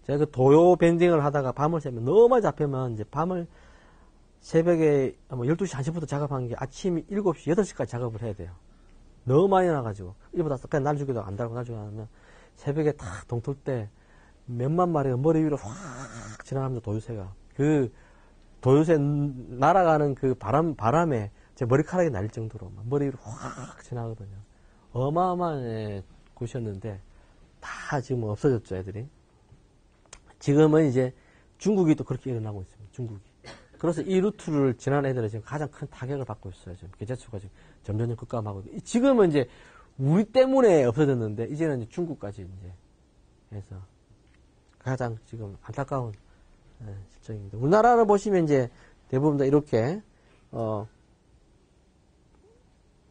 제가 그 도요 밴딩을 하다가 밤을 새면 너무 많이 잡히면 이제 밤을 새벽에 12시, 1시부터 작업한 게 아침 7시, 8시까지 작업을 해야 돼요. 너무 많이 나가지고. 일보다 그냥 날 죽여도 안 달고 날 죽여도 하면 새벽에 탁 동틀 때 몇만 마리가 머리 위로 확 지나갑니다. 도요새가. 그 도요새 날아가는 그 바람에 제 머리카락이 날릴 정도로 머리 위로 확 지나가거든요. 어마어마한 곳이었는데 다 지금 없어졌죠, 애들이. 지금은 이제 중국이 또 그렇게 일어나고 있습니다. 중국이. 그래서 이 루트를 지난 애들은 지금 가장 큰 타격을 받고 있어요. 지금 개체수가 지금 점점 급감하고. 지금은 이제 우리 때문에 없어졌는데 이제는 이제 중국까지 이제 해서 가장 지금 안타까운 실정입니다. 우리나라를 보시면 이제 대부분 다 이렇게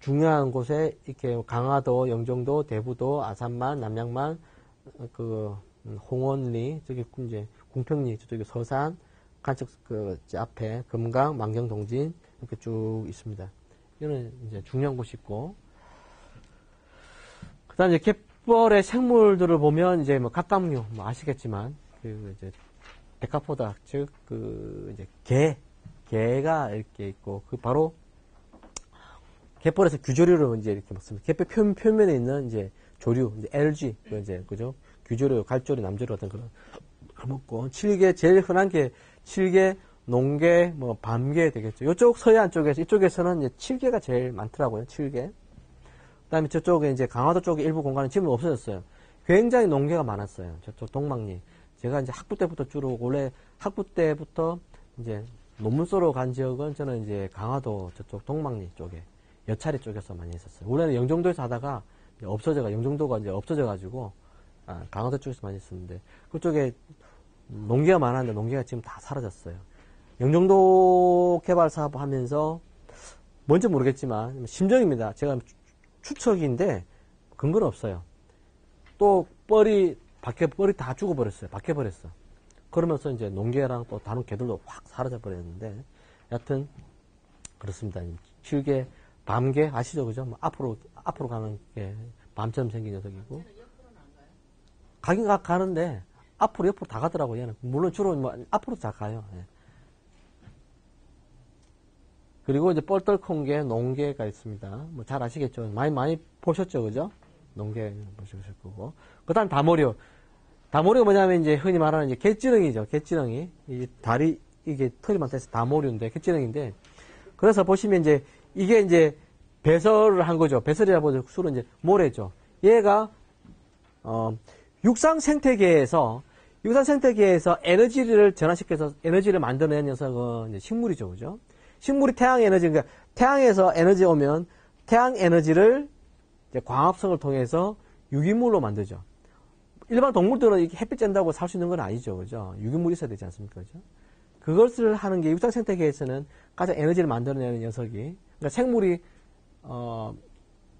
중요한 곳에 이렇게 강화도, 영종도, 대부도, 아산만, 남양만, 홍원리, 저기 이제 궁평리, 저쪽에 서산, 간척 앞에 금강, 만경, 동진 이렇게 쭉 있습니다. 이거는 이제 중요한 곳이 있고, 그다음 이제 갯벌의 생물들을 보면 이제 뭐 갑각류 아시겠지만 이제 데카포다 즉 이제 개가 이렇게 있고 바로 갯벌에서 규조류로 이제 이렇게 먹습니다. 갯벌 표면에 있는 이제 조류, 이제 LG, 그죠? 규조류, 갈조류, 남조류 같은 그런 걸 먹고, 칠개, 제일 흔한 게 칠개, 농개, 밤개 되겠죠. 이쪽 서해안 쪽에서, 이쪽에서는 이제 칠개가 제일 많더라고요. 칠개. 그 다음에 저쪽에 이제 강화도 쪽에 일부 공간은 지금 없어졌어요. 굉장히 농개가 많았어요. 저쪽 동막리. 제가 이제 학부 때부터 주로, 원래 학부 때부터 이제 논문 쏘러 간 지역은 저는 이제 강화도 저쪽 동막리 쪽에, 여차리 쪽에서 많이 했었어요. 원래는 영종도에서 하다가 영종도가 이제 없어져가지고, 강화도 쪽에서 많이 했었는데, 그쪽에 농기가 많았는데 농기가 지금 다 사라졌어요. 영종도 개발 사업 하면서, 뭔지 모르겠지만, 심정입니다. 제가 추측인데, 근거는 없어요. 또, 뻘이 다 죽어버렸어요. 바뀌어버렸어. 그러면서 이제 농개랑 또 다른 개들도 확 사라져버렸는데, 여하튼, 그렇습니다. 칠개, 밤개 아시죠, 그죠? 앞으로 가는 게 밤처럼 생긴 녀석이고. 가긴 가는데 옆으로 다 가더라고요. 얘는 물론 주로 앞으로 다 가요. 예. 그리고 이제 뻘떨콩개, 농개가 있습니다. 잘 아시겠죠? 많이 보셨죠, 그죠? 농개 보셨을 거고. 그다음 다모류. 다모류가 뭐냐면 이제 흔히 말하는 이제 갯지렁이죠. 갯지렁이. 이 다리 이게 털이 많다 해서 다모류인데 갯지렁인데. 그래서 보시면 이제 이게 이제 배설을 한 거죠. 배설이라고 하죠. 수로 이제 모래죠. 얘가 육상 생태계에서 에너지를 전환시켜서 에너지를 만들어낸 녀석은 이제 식물이죠, 그죠? 식물이 태양 에너지, 그러니까 태양에서 에너지 오면 태양 에너지를 이제 광합성을 통해서 유기물로 만들죠. 일반 동물들은 이렇게 햇빛 쬐다고 살 수 있는 건 아니죠, 그죠? 유기물이 있어야 되지 않습니까, 그죠? 그것을 하는 게 육상 생태계에서는 가장 에너지를 만들어내는 녀석이, 그러니까 생물이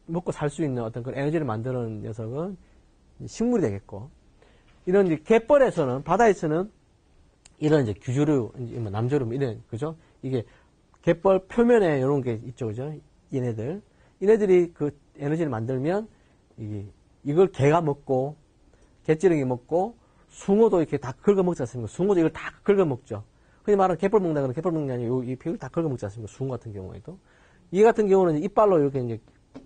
먹고 살 수 있는 어떤 그런 에너지를 만드는 녀석은 식물이 되겠고, 이런 이제 갯벌에서는, 바다에서는 이런 이제 규조류, 남조류, 이런, 그죠? 이게 갯벌 표면에 이런 게 있죠, 그죠? 얘네들이 그 에너지를 만들면, 이걸 개가 먹고, 갯지렁이 먹고, 숭어도 이렇게 다 긁어먹지 않습니까? 숭어도 이걸 다 긁어먹죠. 흔히 말하는 갯벌 먹는다 그러면 갯벌 먹는 게 아니고, 이 벽을 다 긁어먹지 않습니까? 숭어 같은 경우에도. 이 같은 경우는 이빨로 이렇게 이제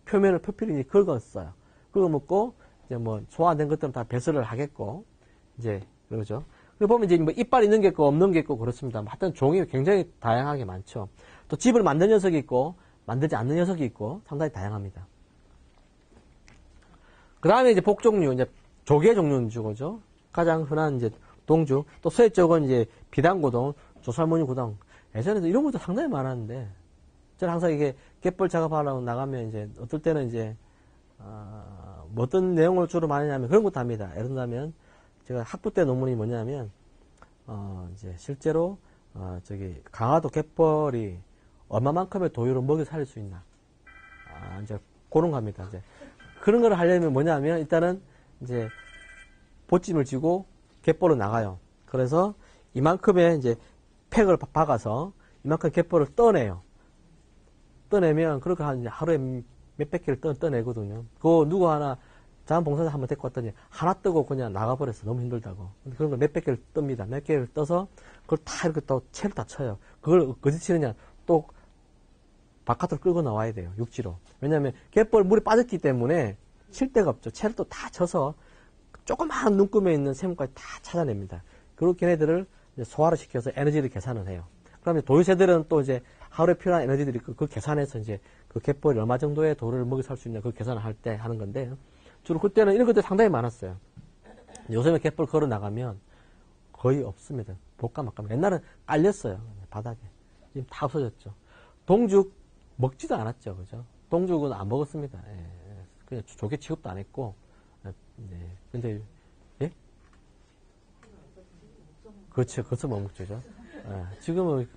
표피를 긁었어요. 긁어먹고, 이제 소화 안 된 것들은 다 배설을 하겠고, 이제, 그러죠. 그리고 보면 이제 이빨 있는 게 있고, 없는 게 있고, 그렇습니다. 하여튼 종이 굉장히 다양하게 많죠. 또 집을 만든 녀석이 있고, 만들지 않는 녀석이 있고, 상당히 다양합니다. 그 다음에 이제 복종류, 이제 조개 종류죠, 그죠? 가장 흔한 이제 동죽. 또 서해 쪽은 이제 비단고동, 조살무늬 고동. 예전에도 이런 것도 상당히 많았는데, 저는 항상 이게 갯벌 작업하러 나가면 이제 어떨 때는 이제, 뭐 어떤 내용을 주로 많이 하냐면 그런 것도 합니다. 예를 들면, 제가 학부 때 논문이 뭐냐면, 이제 실제로, 저기, 강화도 갯벌이 얼마만큼의 도유로 먹여 살릴 수 있나. 이제 그런 겁니다. 이제 그런 걸 하려면 뭐냐면 일단은 이제 보찜을 쥐고 갯벌로 나가요. 그래서 이만큼의 이제 팩을 박아서 이만큼 갯벌을 떠내요. 떠내면 그렇게 한 이제 하루에 몇백 개를 떠내거든요. 그거 누구 하나 자원봉사자 한번 데리고 왔더니 하나 뜨고 그냥 나가버렸어. 너무 힘들다고. 근데 그런 걸 몇백 개를 뜹니다. 몇 개를 떠서 그걸 다 이렇게 또 채를 다 쳐요. 그걸 어디 치느냐 또 바깥으로 끌고 나와야 돼요. 육지로. 왜냐하면 갯벌 물이 빠졌기 때문에 칠 데가 없죠. 채를 또 다 쳐서 조그마한 눈금에 있는 샘물까지 다 찾아냅니다. 그리고 걔네들을 이제 소화를 시켜서 에너지를 계산을 해요. 그러면 도유새들은 또 이제 하루에 필요한 에너지들이 그 계산해서 이제 그 갯벌이 얼마 정도의 도를 먹여 살 수 있냐 그 계산을 할 때 하는 건데 주로 그때는 이런 것들이 상당히 많았어요. 요즘에 갯벌 걸어 나가면 거의 없습니다. 볼까 말까. 옛날은 깔렸어요. 바닥에. 지금 다 없어졌죠. 동죽 먹지도 않았죠. 그죠? 동죽은 안 먹었습니다. 예. 그냥 조개 취급도 안 했고. 네. 근데, 예? 그렇죠. 그것도 못 먹죠. 예. 지금은,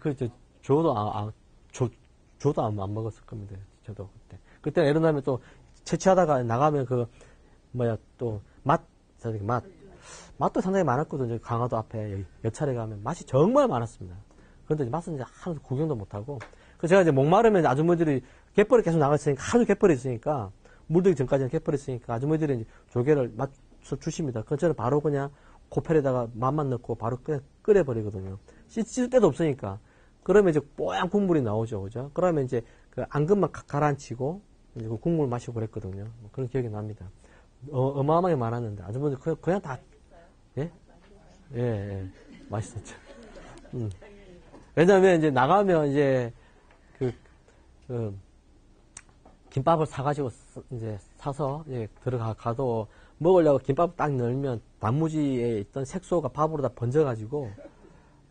조도 안 먹었을 겁니다. 저도 그때. 그때 예를 들면 또, 채취하다가 나가면 맛도 상당히 많았거든요. 강화도 앞에 몇 차례 가면 맛이 정말 많았습니다. 그런데 맛은 이제 하나도 구경도 못하고. 그래서 제가 이제 목마르면 아주머니들이 갯벌에 계속 나갔으니까, 하도 갯벌에 있으니까, 물 들기 전까지는 갯벌에 있으니까 아주머니들이 이제 조개를 맞춰 주십니다. 그래서 저는 바로 그냥 고펠에다가 맛만 넣고 바로 그냥 끓여버리거든요. 씻을 데도 없으니까. 그러면 이제 뽀얀 국물이 나오죠. 그죠? 그러면 이제 그 앙금만 가라앉히고, 이제 그 국물 마시고 그랬거든요. 그런 기억이 납니다. 어마어마하게 많았는데, 아주머니들 그냥 다, 예? 예. 맛있었죠. 왜냐면 이제 나가면 이제 김밥을 사가지고 이제 사서 이제 들어가도 먹으려고 김밥을 딱 넣으면 단무지에 있던 색소가 밥으로 다 번져가지고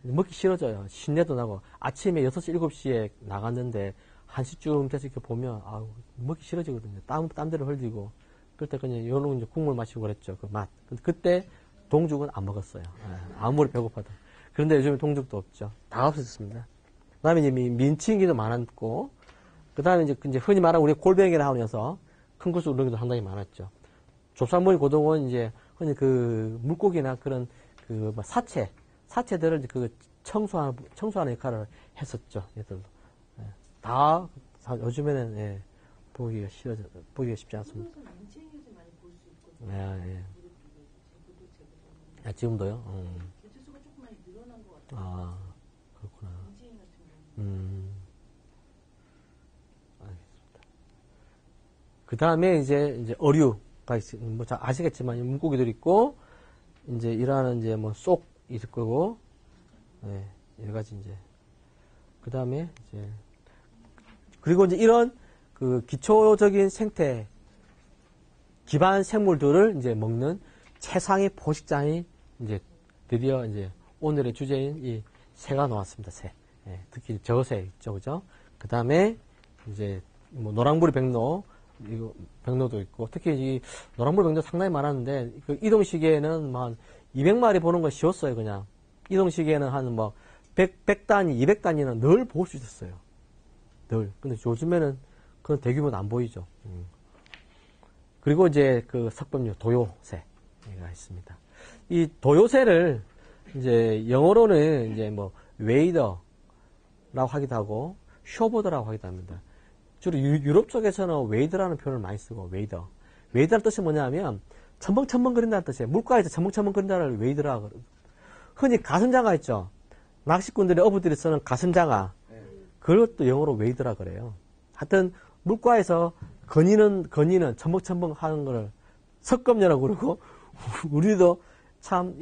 먹기 싫어져요. 신내도 나고 아침에 6시, 7시에 나갔는데 1시쯤 돼서 이렇게 보면 먹기 싫어지거든요. 땀들을 흘리고 그럴 때 그냥 요런 이제 국물 마시고 그랬죠. 그 맛. 근데 동죽은 안 먹었어요. 아무리 배고파도. 그런데 요즘에 동죽도 없죠. 다 없어졌습니다. 그 다음에 이제 민치기도 많았고, 그 다음에 이제 흔히 말하는 우리 골뱅이라 하면서 큰 것으로 우렁이도 상당히 많았죠. 좁쌀무늬 고동은 이제 흔히 그 물고기나 그런 그 사체들을 그 청소하는 역할을 했었죠. 얘들도. 다 요즘에는 보기가 쉽지 않습니다. 지금도요? 개체수가 조금 많이 늘어난 것 같아요. 그렇구나. 민지인 같은 경우. 알겠습니다. 그 다음에 이제 어류가 뭐 아시겠지만 물고기들 있고 이제 일하는 이제 뭐 쏙 있을 거고, 여러 가지 이제 그 다음에 이제 그리고 이제 이런 그 기초적인 생태 기반 생물들을 이제 먹는 최상의 포식자인 이제 드디어 이제 오늘의 주제인 이 새가 나왔습니다. 새. 특히 저새 있죠, 그죠? 그 다음에 이제 뭐 노랑부리 백로, 이거 백로도 있고 특히 이 노랑부리 백로 상당히 많았는데 그 이동 시기에는 뭐 한 200마리 보는 건 쉬웠어요, 그냥. 이동 시기에는 한 뭐 100단위, 200단위는 늘 볼 수 있었어요. 늘. 근데 요즘에는 그런 대규모는 안 보이죠. 그리고 이제 그 석범류 도요새가 있습니다. 이 도요새를 이제 영어로는 이제 뭐 웨이더라고 하기도 하고 쇼보드라고 하기도 합니다. 주로 유럽 쪽에서는 웨이더라는 표현을 많이 쓰고 웨이더. 웨이더라는 뜻이 뭐냐면 첨벙첨벙거린다는 뜻이에요. 물가에서 첨벙첨벙거린다는 웨이더라고. 흔히 가슴장어 있죠. 낚시꾼들이 어부들이 쓰는 가슴장어. 그것도 영어로 웨이더라 그래요. 하여튼 물가에서 건이는 첨벙첨벙 하는 거를 석검녀라고 그러고 우리도 참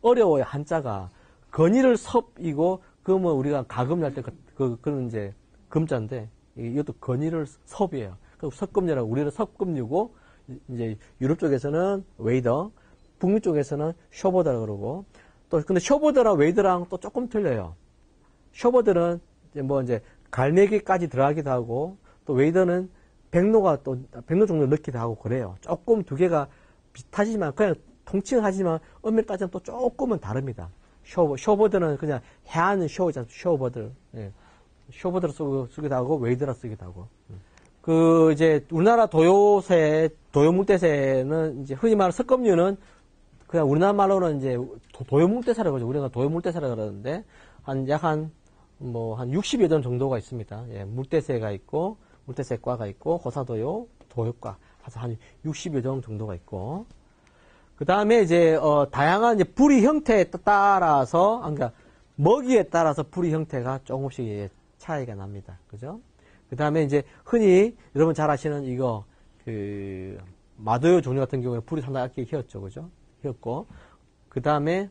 어려워요. 한자가 건이를 섭이고 그러면 우리가 가금할 때 그런 이제 금자인데 이것도 건이를 섭이에요. 그 석검녀라고 우리는 석검류고 이제 유럽 쪽에서는 웨이더, 북미 쪽에서는 쇼보다라고 그러고 근데 쇼보드랑 웨이드랑 또 조금 틀려요. 쇼보드는 이제 갈매기까지 들어가기도 하고, 또 웨이드는 백로 정도 넣기도 하고 그래요. 조금 두 개가 비슷하지만, 그냥 통칭하지만, 엄밀히 따지면 또 조금은 다릅니다. 쇼보드는 그냥 해안은 쇼잖아요. 쇼보드. 예. 쇼보드로 쓰기도 하고, 웨이드로 쓰기도 하고. 이제, 우리나라 도요물대새는 이제 흔히 말하는 석검류는 그냥 우리나라 말로는 이제 도요물대새라고 하죠. 우리가 도요물대새라고 그러는데, 한 60여 종 정도가 있습니다. 예, 물대새가 있고, 물대새과가 있고, 호사도요, 도요과. 한 60여 종 정도가 있고, 그 다음에 이제, 다양한 이제 부리 형태에 따라서, 그러니까 먹이에 따라서 부리 형태가 조금씩 차이가 납니다. 그죠? 그 다음에 이제 흔히 여러분 잘 아시는 이거, 마도요 종류 같은 경우에 불이 상당히 아끼게 키웠죠. 그죠? 키웠고. 그 다음에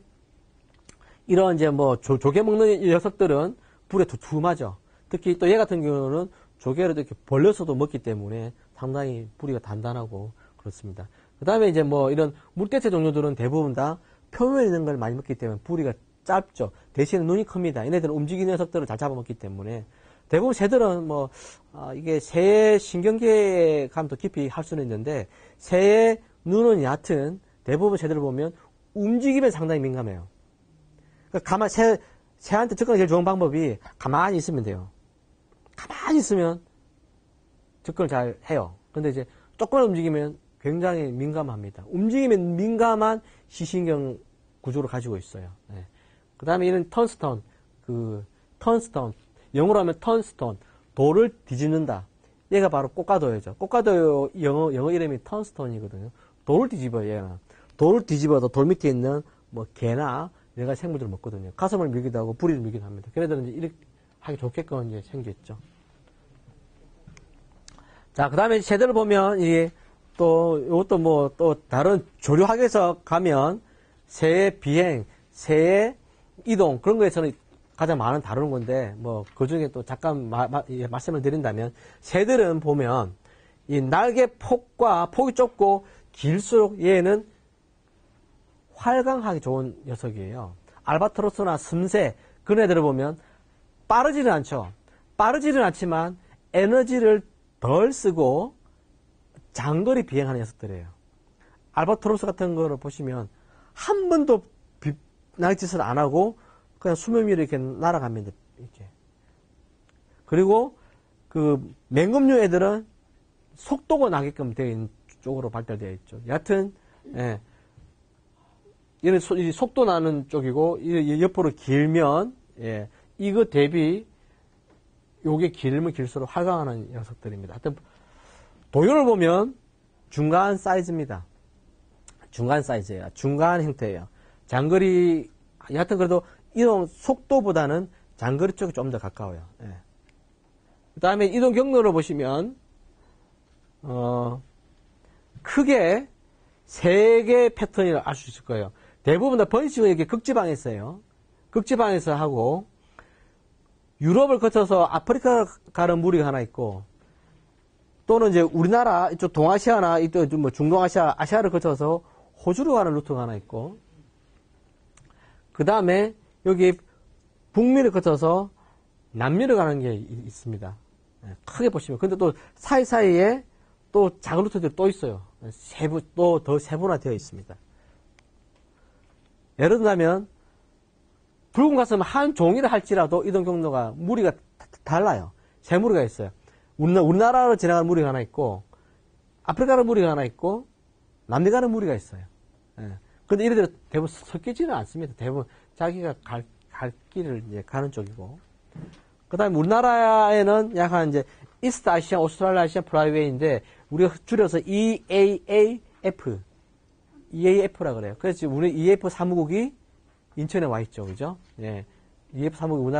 이런 이제 조개 먹는 녀석들은 불에 두툼하죠. 특히 또 얘 같은 경우는 조개를 이렇게 벌려서도 먹기 때문에 상당히 부리가 단단하고 그렇습니다. 그 다음에 이제 이런 물대새 종류들은 대부분 다 표면에 있는 걸 많이 먹기 때문에 부리가 짧죠. 대신에 눈이 큽니다. 얘네들은 움직이는 녀석들을 잘 잡아먹기 때문에 대부분 새들은 이게 새의 신경계에 가면 더 깊이 할 수는 있는데 새의 눈은 얕은 대부분 새들을 보면 움직임에 상당히 민감해요. 그러니까 새한테 접근하기 제일 좋은 방법이 가만히 있으면 돼요. 가만히 있으면 접근을 잘 해요. 근데 이제 조금만 움직이면 굉장히 민감합니다. 움직임에 민감한 시신경 구조를 가지고 있어요. 네. 그 다음에 이런 턴스톤, 영어로 하면 턴스톤, 돌을 뒤집는다. 얘가 바로 꽃가도요죠. 꽃가도요 영어 이름이 턴스톤이거든요. 돌을 뒤집어요, 얘는. 돌을 뒤집어서 돌 밑에 있는 개나 여러 가지 생물들을 먹거든요. 가슴을 밀기도 하고 부리를 밀기도 합니다. 걔네들은 이제 이렇게 하기 좋게끔 이제 생겼죠. 자, 그 다음에 새들을 보면 이게 이것도 또 다른 조류학에서 가면 새의 비행, 새의 이동 그런 거에서는 가장 많은 다루는 건데 그 중에 또 잠깐 말씀을 드린다면 새들은 보면 이 날개 폭이 좁고 길수록 얘는 활강하기 좋은 녀석이에요. 알바트로스나 섬새 그런 애들을 보면 빠르지는 않죠. 빠르지는 않지만 에너지를 덜 쓰고 장거리 비행하는 녀석들이에요. 알바트로스 같은 거를 보시면 한 번도 날짓을 안 하고 그냥 수면 위로 이렇게 날아갑니다. 이렇게. 그리고 맹금류 애들은 속도가 나게끔 되어 있는 쪽으로 발달되어 있죠. 여하튼 얘는 속도 나는 쪽이고 옆으로 길면 이거 대비 요게 길면 길수록 활강하는 녀석들입니다. 하여튼 도요를 보면 중간 사이즈입니다. 중간 사이즈예요. 중간 형태예요. 장거리 여하튼 그래도 이동 속도보다는 장거리 쪽이 좀 더 가까워요. 그 다음에 이동 경로를 보시면 크게 3개의 패턴을 알 수 있을 거예요. 대부분 다 번식은 이렇게 극지방에서 해요. 극지방에서 하고 유럽을 거쳐서 아프리카 가는 무리가 하나 있고 또는 이제 우리나라 이쪽 동아시아나 이쪽 중동아시아, 아시아를 거쳐서 호주로 가는 루트가 하나 있고 그 다음에 여기 북미를 거쳐서 남미를 가는 게 있습니다. 크게 보시면. 근데 또 사이사이에 또 작은 루트들이 또 있어요. 또 더 세분화되어 있습니다. 예를 들면, 붉은 가슴 한 종이를 할지라도 이동 경로가 무리가 달라요. 세 무리가 있어요. 우리나라로 지나가는 무리가 하나 있고, 아프리카 가는 무리가 하나 있고, 남미 가는 무리가 있어요. 근데 이래들 대부분 섞이지는 않습니다. 대부분 자기가 갈 길을 이제 가는 쪽이고. 그 다음에 우리나라에는 약간 이제 이스트 아시아, 오스트랄리아 아시아 프라이웨이인데, 우리가 줄여서 EAF라 그래요. 그래서 우리 EAF 사무국이 인천에 와 있죠. 그죠? 예. EAF 사무국이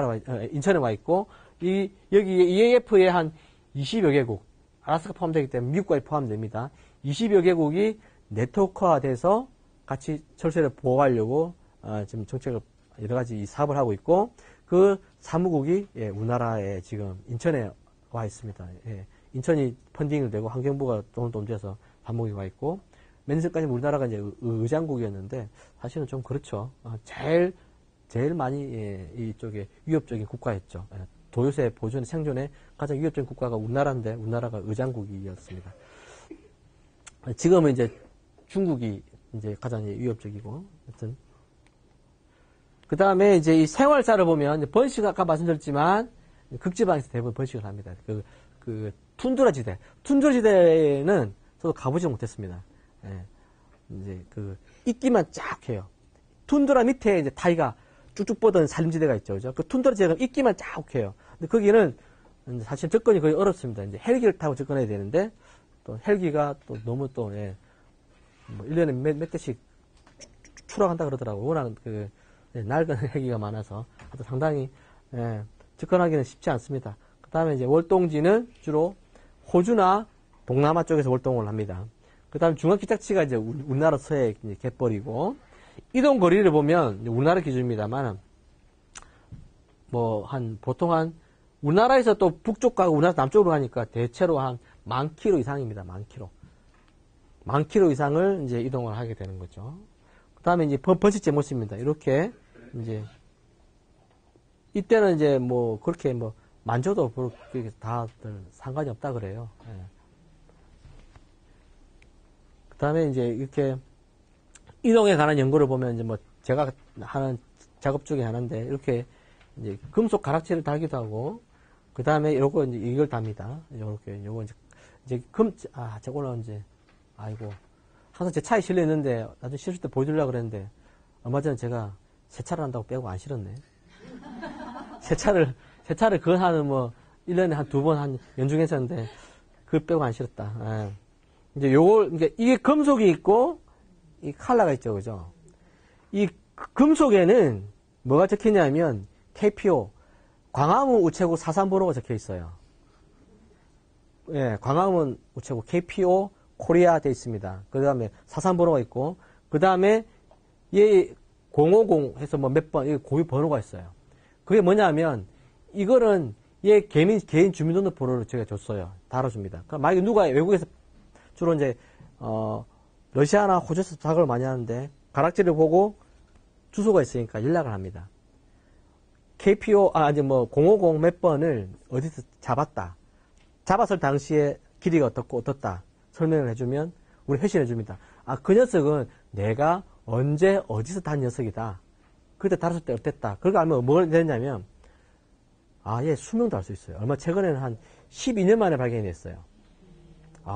인천에 와 있고, 여기 EAF에 한 20여 개국, 아라스카 포함되기 때문에 미국까지 포함됩니다. 20여 개국이 네트워크화돼서 같이 철새를 보호하려고 지금 정책을 여러 가지 사업을 하고 있고 그 사무국이 우리나라에 지금 인천에 와 있습니다. 인천이 펀딩을 되고 환경부가 돈을 좀 줘서 사무국이 와 있고 몇 년 전까지 우리나라가 이제 의장국이었는데 사실은 좀 그렇죠. 제일 많이 이쪽에 위협적인 국가였죠. 도요새 보존 생존에 가장 위협적인 국가가 우리나라인데 우리나라가 의장국이었습니다. 지금은 이제 중국이 이제 가장 위협적이고, 하여튼. 그 다음에 이제 이 생활사를 보면, 번식 아까 말씀드렸지만, 극지방에서 대부분 번식을 합니다. 툰드라 지대. 툰드라 지대는 저도 가보지 못했습니다. 예. 이제 이끼만 쫙 해요. 툰드라 밑에 이제 다리가 쭉쭉 뻗은 산림지대가 있죠. 그죠? 그 툰드라 지대가 이끼만 쫙 해요. 근데 거기는 사실 접근이 거의 어렵습니다. 이제 헬기를 타고 접근해야 되는데, 또 헬기가 또 너무 또, 예, 뭐 1년에 몇 대씩 추락한다 그러더라고요. 워낙 낡은 헬기가 많아서. 상당히, 예, 접근하기는 쉽지 않습니다. 그 다음에 이제 월동지는 주로 호주나 동남아 쪽에서 월동을 합니다. 그 다음에 중앙기착지가 이제 우리나라 서해 갯벌이고, 이동 거리를 보면, 우리나라 기준입니다만, 보통 우리나라에서 또 북쪽 가고 우리나라 남쪽으로 가니까 대체로 한 10,000km 이상입니다. 10,000km. 10,000km 이상을 이제 이동을 하게 되는 거죠. 그 다음에 이제 번식제 모습입니다. 이렇게, 이제, 이때는 이제 그렇게 만져도 그렇게 다들 상관이 없다 그래요. 예. 그 다음에 이제 이렇게 이동에 관한 연구를 보면 이제 제가 하는 작업 중에 하는데 이렇게 이제 금속 가락지를 달기도 하고, 그 다음에 요거 이제 이걸 답니다. 요거 이제 저거는 이제, 아이고. 항상 제 차에 실려 있는데, 나중에 실을 때 보여주려고 그랬는데, 얼마 전에 제가 세차를 한다고 빼고 안 실었네. 세차를 그걸 하는 1년에 한 2번 연중에 했었는데, 그걸 빼고 안 실었다. 예. 이제 이게 금속이 있고, 이 칼라가 있죠. 그죠? 이 금속에는 뭐가 적혀있냐면, KPO, 광화문 우체국 사산번호가 적혀 있어요. 예, 광화문 우체국 KPO 코리아 돼 있습니다. 그 다음에 사산번호가 있고, 그 다음에 얘 050 해서 몇 번, 이 고유 번호가 있어요. 그게 뭐냐면, 이거는 얘 개인 주민등록번호를 제가 줬어요. 달아줍니다. 그러니까 만약에 누가 외국에서 주로 이제, 러시아나 호주에서 작업을 많이 하는데, 가락지를 보고 주소가 있으니까 연락을 합니다. KPO, 050 몇 번을 어디서 잡았다. 잡았을 당시에 길이가 어떻다. 설명을 해주면, 우리 회신해줍니다. 그 녀석은 내가 언제, 어디서 단 녀석이다. 그때 다뤘을 때 어땠다. 그걸 알면 뭘 되냐면, 얘 수명도 알 수 있어요. 얼마 최근에는 한 12년 만에 발견이 됐어요.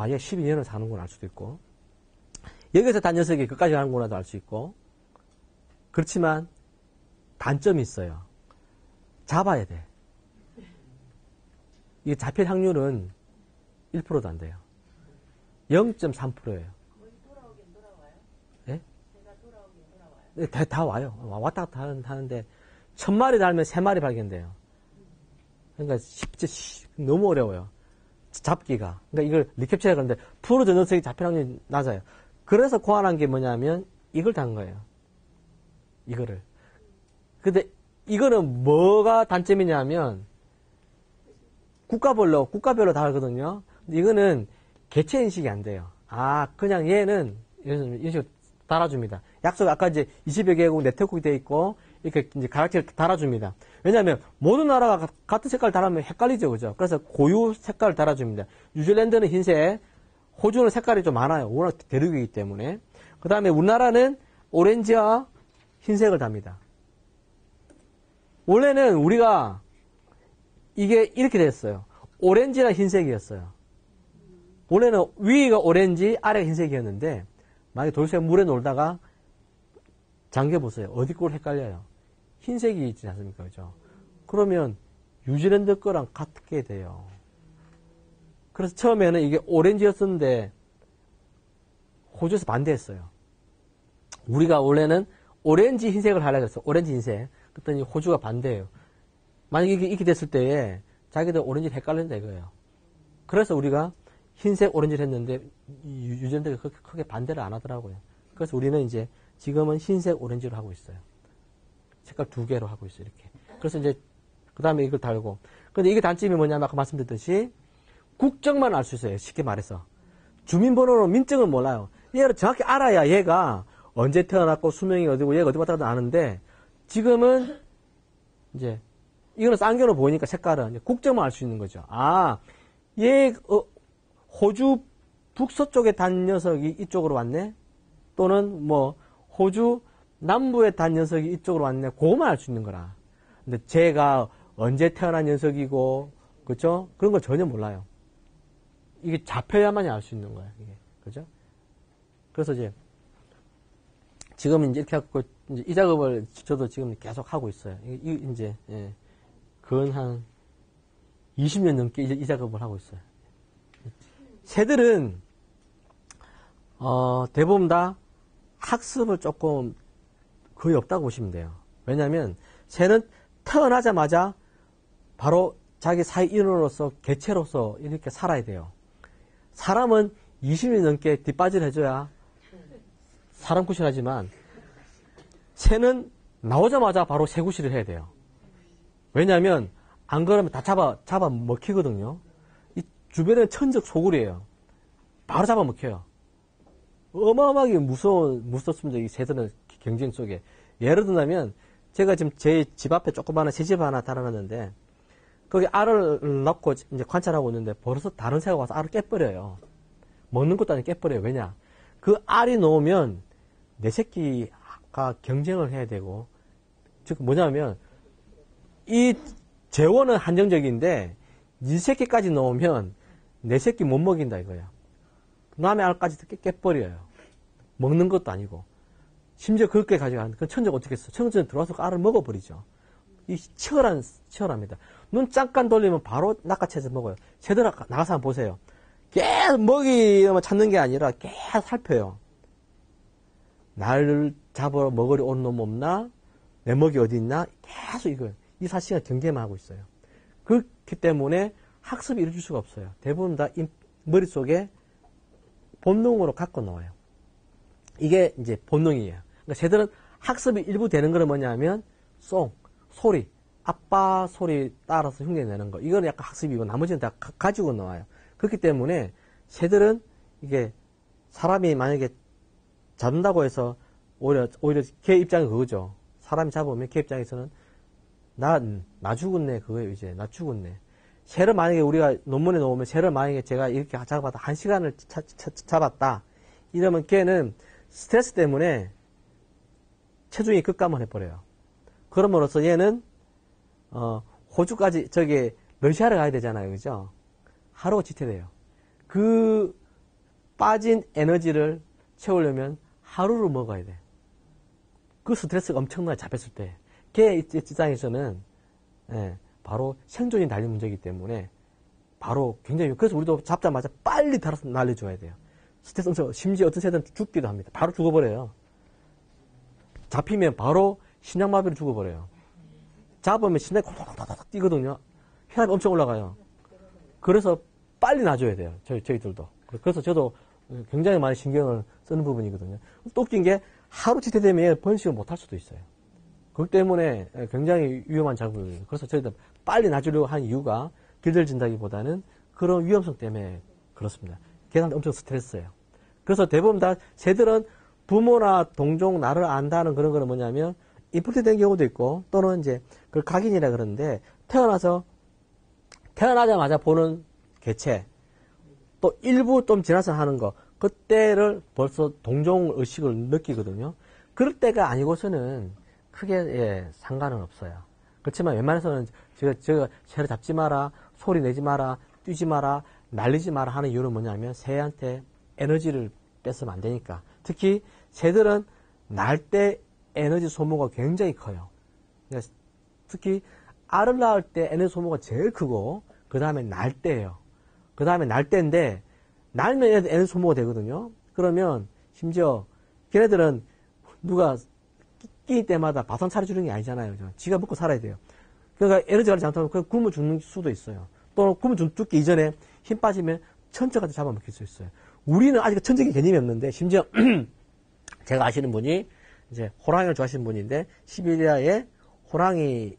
얘 12년을 사는구나 알 수도 있고, 여기서 단 녀석이 끝까지 가는구나도 알 수 있고, 그렇지만, 단점이 있어요. 잡아야 돼. 이게 잡힐 확률은 1%도 안 돼요. 0.3%예요. 거의 돌아오긴 돌아와요? 예? 제가 돌아오긴 돌아와요? 네, 다 와요. 왔다 갔다 하는데 1,000마리 달면 3마리 발견돼요. 그러니까 너무 어려워요. 잡기가. 그러니까 이걸 리캡처해야 하는데 프로 저 녀석이 잡힐 확률이 낮아요. 그래서 고안한 게 뭐냐면 이걸 단 거예요. 이거를. 근데 이거는 뭐가 단점이냐면 국가별로 다르거든요. 근데 이거는 개체 인식이 안 돼요. 그냥 얘는 이런 식으로 달아줍니다. 약속 아까 이제 20여 개국 네트워크가 되어 있고 이렇게 이제 가락지를 달아줍니다. 왜냐하면 모든 나라가 같은 색깔 달아면 헷갈리죠, 그죠? 그래서 고유 색깔을 달아줍니다. 뉴질랜드는 흰색, 호주는 색깔이 좀 많아요. 워낙 대륙이기 때문에. 그 다음에 우리나라는 오렌지와 흰색을 답니다. 원래는 우리가 이게 이렇게 됐어요. 오렌지나 흰색이었어요. 원래는 위가 오렌지, 아래가 흰색이었는데 만약에 돌쇠 물에 놀다가 잠겨보세요. 어디 꼴 헷갈려요. 흰색이 있지 않습니까? 그죠? 그러면 뉴질랜드 거랑 같게 돼요. 그래서 처음에는 이게 오렌지였었는데 호주에서 반대했어요. 우리가 원래는 오렌지 흰색을 하려고 했어. 오렌지 흰색. 그랬더니 호주가 반대예요. 만약에 이렇게 됐을 때에 자기들 오렌지를 헷갈린다 이거예요. 그래서 우리가 흰색 오렌지를 했는데 뉴질랜드가 그렇게 크게 반대를 안 하더라고요. 그래서 우리는 이제 지금은 흰색 오렌지로 하고 있어요. 색깔 2개로 하고 있어요. 이렇게. 그래서 이제 그 다음에 이걸 달고. 근데 이게 단점이 뭐냐면 아까 말씀드렸듯이 국적만 알 수 있어요. 쉽게 말해서. 주민번호로 민증은 몰라요. 얘를 정확히 알아야 얘가 언제 태어났고 수명이 어디고 얘가 어디 왔다 갔다 아는데 지금은 이제 이거는 쌍경으로 보이니까 색깔은 이제 국적만 알 수 있는 거죠. 아, 얘 호주 북서쪽에 단 녀석이 이쪽으로 왔네. 또는 뭐 호주 남부에 단 녀석이 이쪽으로 왔네. 그거만 알 수 있는 거라. 근데 쟤가 언제 태어난 녀석이고 그렇죠? 그런 걸 전혀 몰라요. 이게 잡혀야만이 알 수 있는 거야. 이게 그죠? 그래서 이제 지금 이제 이렇게 갖고 이제 이 작업을 저도 지금 계속 하고 있어요. 이제 근 한 20년 넘게 이 작업을 하고 있어요. 새들은 대부분 다 학습을 조금 거의 없다고 보시면 돼요. 왜냐하면 새는 태어나자마자 바로 자기 사회 인원으로서 개체로서 이렇게 살아야 돼요. 사람은 20년 넘게 뒷바지를 해줘야 사람 구실을 하지만 새는 나오자마자 바로 새 구실을 해야 돼요. 왜냐하면 안 그러면 다 잡아 먹히거든요. 이 주변에 천적 소굴이에요. 바로 잡아 먹혀요. 어마어마하게 무섭습니다. 이 새들은 경쟁 속에. 예를 들면 제가 지금 제 집 앞에 조그마한 새집 하나 달아놨는데 거기 알을 넣고 이제 관찰하고 있는데 벌써 다른 새가 와서 알을 깨버려요. 먹는 것도 아니고 깨버려요. 왜냐? 그 알이 놓으면 내 새끼가 경쟁을 해야 되고, 즉 뭐냐면 이 재원은 한정적인데 네 새끼까지 넣으면 내 새끼 못 먹인다 이거야. 남의 알까지 깨버려요. 먹는 것도 아니고. 심지어 그렇게 가져가는데 그 천적 어떻게 했어? 천적은 들어와서 알을 먹어버리죠. 이 치열합니다. 눈 잠깐 돌리면 바로 낚아채서 먹어요. 새들 나가서 한번 보세요. 계속 먹이만 찾는 게 아니라 계속 살펴요. 날 잡아 먹으려 온 놈 없나? 내 먹이 어디 있나? 계속 이거예요. 24시간 경계만 하고 있어요. 그렇기 때문에 학습이 이루어질 수가 없어요. 대부분 다 머릿속에 본능으로 갖고 나와요. 이게 이제 본능이에요. 그러니까 새들은 학습이 일부 되는 거는 뭐냐면 소리, 아빠 소리 따라서 흉내내는 거. 이거는 약간 학습이고 나머지는 다 가지고 나와요. 그렇기 때문에 새들은 이게 사람이 만약에 잡는다고 해서 오히려 걔 입장이 그거죠. 사람이 잡으면 걔 입장에서는 나 죽었네 그거예요. 이제 나 죽었네. 새를 만약에 우리가 논문에 놓으면 새를 만약에 제가 이렇게 잡아봤다 1시간을 잡았다 이러면 걔는 스트레스 때문에 체중이 급감을 해버려요. 그럼으로써 얘는 호주까지 러시아를 가야 되잖아요. 그죠? 하루가 지체돼요. 그 빠진 에너지를 채우려면 하루를 먹어야 돼. 그 스트레스가 엄청나게 잡혔을 때 걔 입장에서는 바로 생존이 달린 문제이기 때문에 바로 굉장히 그래서 우리도 잡자마자 빨리 달아서 날려줘야 돼요. 스트레스 엄청 심지어 어떤 새들은 죽기도 합니다. 바로 죽어버려요. 잡히면 바로 심장마비로 죽어버려요. 잡으면 심장이 콕콕콕콕 뛰거든요. 혈압이 엄청 올라가요. 그래서 빨리 놔줘야 돼요. 저희들도. 그래서 저도 굉장히 많이 신경을 쓰는 부분이거든요. 또 웃긴 게 하루 지체되면 번식을 못할 수도 있어요. 그렇기 때문에 굉장히 위험한 작업이에요. 그래서 저희들 빨리 놔주려고 한 이유가 길들진다기보다는 그런 위험성 때문에 그렇습니다. 걔한테 엄청 스트레스예요. 그래서 대부분 다 새들은 부모나 동종 나를 안다는 그런 거는 뭐냐면 인플트 된 경우도 있고 또는 이제 그걸 각인이라 그러는데 태어나자마자 보는 개체 또 일부 좀 지나서 하는 거 그때를 벌써 동종 의식을 느끼거든요. 그럴 때가 아니고서는 크게 상관은 없어요. 그렇지만 웬만해서는 제가 새를 잡지 마라, 소리 내지 마라, 뛰지 마라, 날리지 마라 하는 이유는 뭐냐면 새한테 에너지를 뺏으면 안 되니까. 특히 새들은 날 때 에너지 소모가 굉장히 커요. 그러니까 특히 알을 낳을 때 에너지 소모가 제일 크고 그 다음에 날 때예요. 그 다음에 날 때인데 날면 에너지 소모가 되거든요. 그러면 심지어 걔네들은 누가 끼 때마다 밥상 차려주는 게 아니잖아요. 그죠? 지가 먹고 살아야 돼요. 그러니까 에너지가 잘못하면 그냥 굶어 죽는 수도 있어요. 또는 굶어 죽기 이전에 힘 빠지면 천적까지 잡아먹힐 수 있어요. 우리는 아직 천적인 개념이 없는데 심지어 제가 아시는 분이 이제 호랑이를 좋아하시는 분인데 시베리아에 호랑이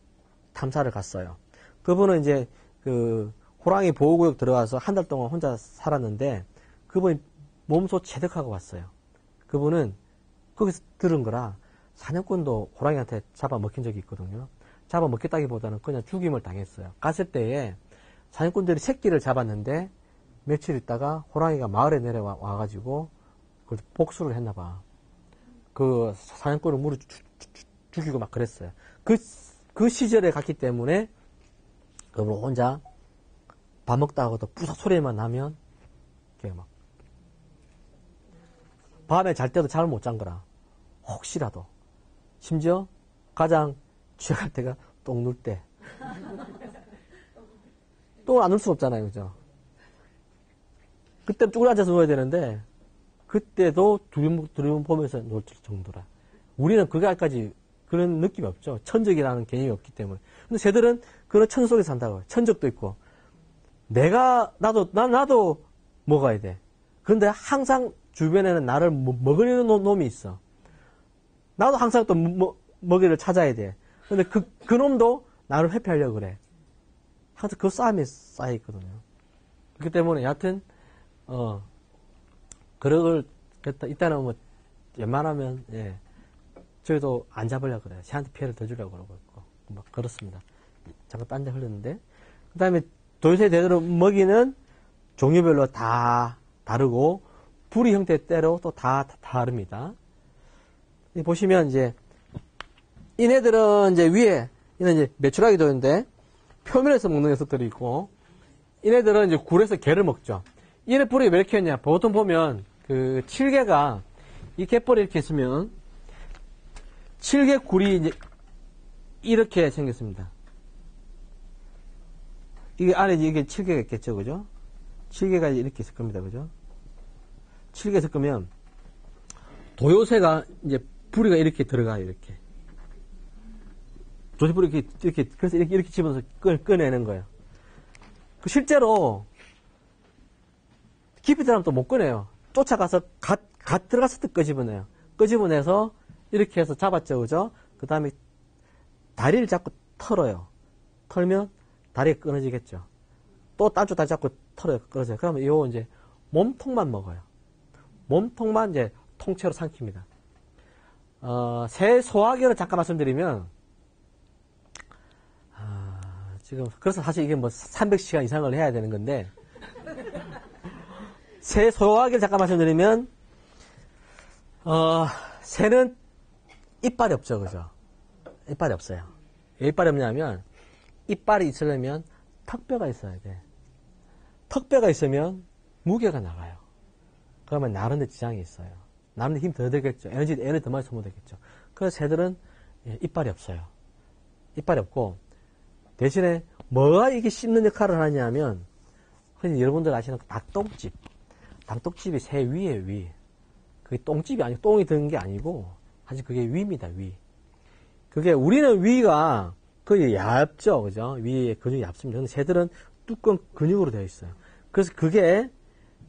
탐사를 갔어요. 그분은 이제 그 호랑이 보호구역 들어가서 한 달 동안 혼자 살았는데 그분이 몸소 체득하고 왔어요. 그분은 거기서 들은 거라 사냥꾼도 호랑이한테 잡아먹힌 적이 있거든요. 잡아먹혔다기보다는 그냥 죽임을 당했어요. 갔을 때에 사냥꾼들이 새끼를 잡았는데 며칠 있다가 호랑이가 마을에 내려와가지고 그걸 복수를 했나 봐. 그 사냥꾼을 물어 죽이고 막 그랬어요. 그 시절에 갔기 때문에 그분 혼자 밥 먹다가도 부서 소리만 나면 막 밤에 잘 때도 잠을 못 잔 거라. 혹시라도. 심지어 가장 취할 때가 똥 눌 때. 똥을 안 눌 수 없잖아요. 그죠? 그때 쭈그려 앉아서 누워야 되는데 그때도 두리번 보면서 놀 정도라. 우리는 그거까지 그런 느낌이 없죠. 천적이라는 개념이 없기 때문에. 근데 쟤들은 그런 천적 속에 산다고요. 천적도 있고. 나도 먹어야 돼. 그런데 항상 주변에는 나를 먹으려는 놈이 있어. 나도 항상 또 먹이를 찾아야 돼. 근데 그 놈도 나를 회피하려고 그래. 항상 그 싸움이 쌓여있거든요. 그렇기 때문에 여하튼, 그걸, 일단은 뭐, 웬만하면, 예. 저희도 안 잡으려고 그래요. 새한테 피해를 더 주려고 그러고 있고. 뭐, 그렇습니다. 잠깐 딴 데 흘렀는데. 그 다음에 돌쇠 대대로 먹이는 종류별로 다 다르고, 부리 형태대로 또 다 다릅니다. 보시면 이제, 이네들은 이제 위에, 이는 이제 메추라기 도인데, 표면에서 먹는 녀석들이 있고, 이네들은 이제 굴에서 개를 먹죠. 이네 뿌리가 왜 이렇게 했냐. 보통 보면, 그, 칠개가, 이 갯벌에 이렇게 있으면, 칠개 굴이 이제, 이렇게 생겼습니다. 이게 안에 이게 칠개가 있겠죠, 그죠? 칠개가 이렇게 있을 겁니다, 그죠? 칠개 섞으면, 도요새가 이제, 뿌리가 이렇게 들어가요, 이렇게. 도요새뿌리 이렇게, 그래서 이렇게 집어서 꺼내는 거예요. 실제로, 깊이 들어가면 또 못 꺼내요. 쫓아가서 갓 들어갔을 때 끄집어내요. 끄집어내서 이렇게 해서 잡았죠, 그죠? 그 다음에 다리를 잡고 털어요. 털면 다리가 끊어지겠죠. 또 딴 쪽 다리 잡고 털어요, 끊어져요. 그러면 요 이제 몸통만 먹어요. 몸통만 이제 통째로 삼킵니다. 새 소화기를 잠깐 말씀드리면, 지금, 그래서 사실 이게 뭐 300시간 이상을 해야 되는 건데, 새 소화기를 잠깐 말씀드리면, 새는 이빨이 없죠, 그죠? 이빨이 없어요. 왜 이빨이 없냐면, 이빨이 있으려면 턱뼈가 있어야 돼. 턱뼈가 있으면 무게가 나가요. 그러면 나르는데 지장이 있어요. 나르는데 힘 더 들겠죠. 에너지 더 많이 소모되겠죠. 그래서 새들은 이빨이 없어요. 이빨이 없고, 대신에 뭐가 이게 씹는 역할을 하냐면, 흔히 여러분들 아시는 닭똥집. 닭똥집이 새 위에 위. 그게 똥집이 아니고 똥이 드는 게 아니고 사실 그게 위입니다. 위. 그게 우리는 위가 거의 얇죠, 그죠? 위에 근육이 얇습니다. 근데 새들은 두꺼운 근육으로 되어 있어요. 그래서 그게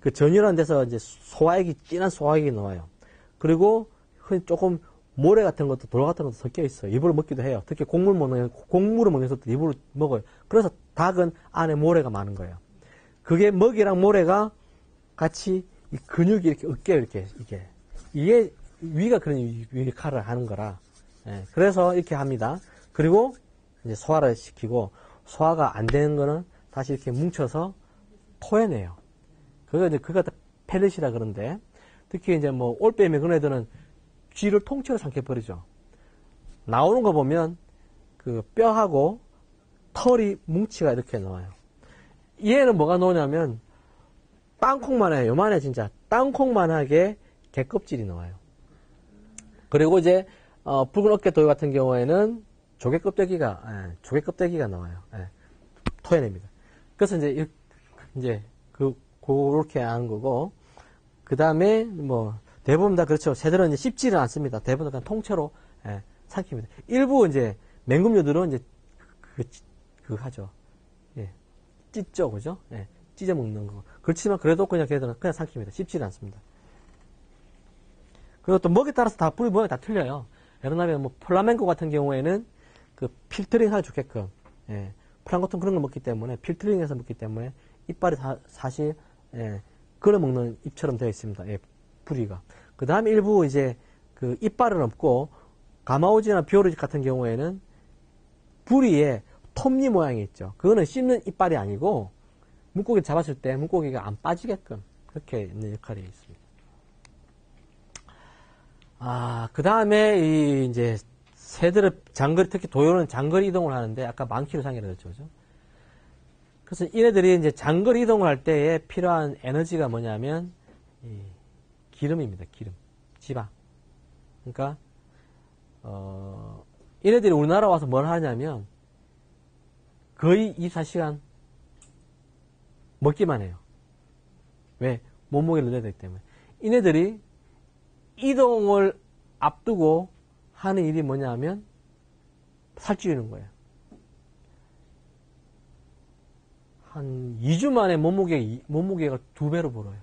그 전율한 데서 이제 소화액이 진한 소화액이 나와요. 그리고 흔히 조금 모래 같은 것도 돌 같은 것도 섞여 있어요. 입으로 먹기도 해요. 특히 곡물을 먹는 녀석들 입으로 먹어요. 그래서 닭은 안에 모래가 많은 거예요. 그게 먹이랑 모래가 같이 이 근육이 이렇게 어깨 이게 위가 그런 역할을 하는 거라. 예, 그래서 이렇게 합니다. 그리고 이제 소화를 시키고 소화가 안 되는 거는 다시 이렇게 뭉쳐서 토해내요. 그거 펠렛이라 그러는데 특히 이제 뭐 올빼미 그런 애들은 쥐를 통째로 삼켜버리죠. 나오는 거 보면 그 뼈하고 털이 뭉치가 이렇게 나와요. 얘는 뭐가 나오냐면 땅콩만해, 요만해 진짜 땅콩만하게 개껍질이 나와요. 그리고 이제 붉은 어깨 도요 같은 경우에는 조개 껍데기가 나와요. 토해냅니다. 그래서 이제 그렇게 하는 거고 그 다음에 뭐 대부분 다 그렇죠. 새들은 이제 씹지는 않습니다. 대부분 다 통째로 삼킵니다. 일부 이제 맹금류들은 이제 하죠. 찢죠, 그죠? 찢어 먹는 거. 그렇지만 그래도 걔들은 그냥 삼킵니다. 씹지는 않습니다. 그리고 또 먹에 따라서 다 뿌리 모양이 다 틀려요. 예를 들면 뭐 플라멩코 같은 경우에는 그 필터링 하기 좋게끔 플랑크톤 그런 걸 먹기 때문에 필터링해서 먹기 때문에 이빨이 사실 걸어 먹는 입처럼 되어 있습니다. 부리가. 그 다음에 일부 이제 그 이빨은 없고, 가마오지나 비오르지 같은 경우에는 부리에 톱니 모양이 있죠. 그거는 씹는 이빨이 아니고, 물고기 잡았을 때 물고기가 안 빠지게끔 그렇게 있는 역할이 있습니다. 그 다음에 이제 새들은 장거리, 특히 도요는 장거리 이동을 하는데 아까 10,000km 상이라고 했죠. 그죠? 그래서 얘네들이 이제 장거리 이동을 할 때에 필요한 에너지가 뭐냐면 기름입니다. 기름, 지방. 그러니까 얘네들이 우리나라 와서 뭘 하냐면 거의 24시간 먹기만 해요. 왜? 몸무게를 늘려야 되기 때문에. 이네들이 이동을 앞두고 하는 일이 뭐냐면 살찌우는 거예요. 한 2주 만에 몸무게가 2배로 불어요.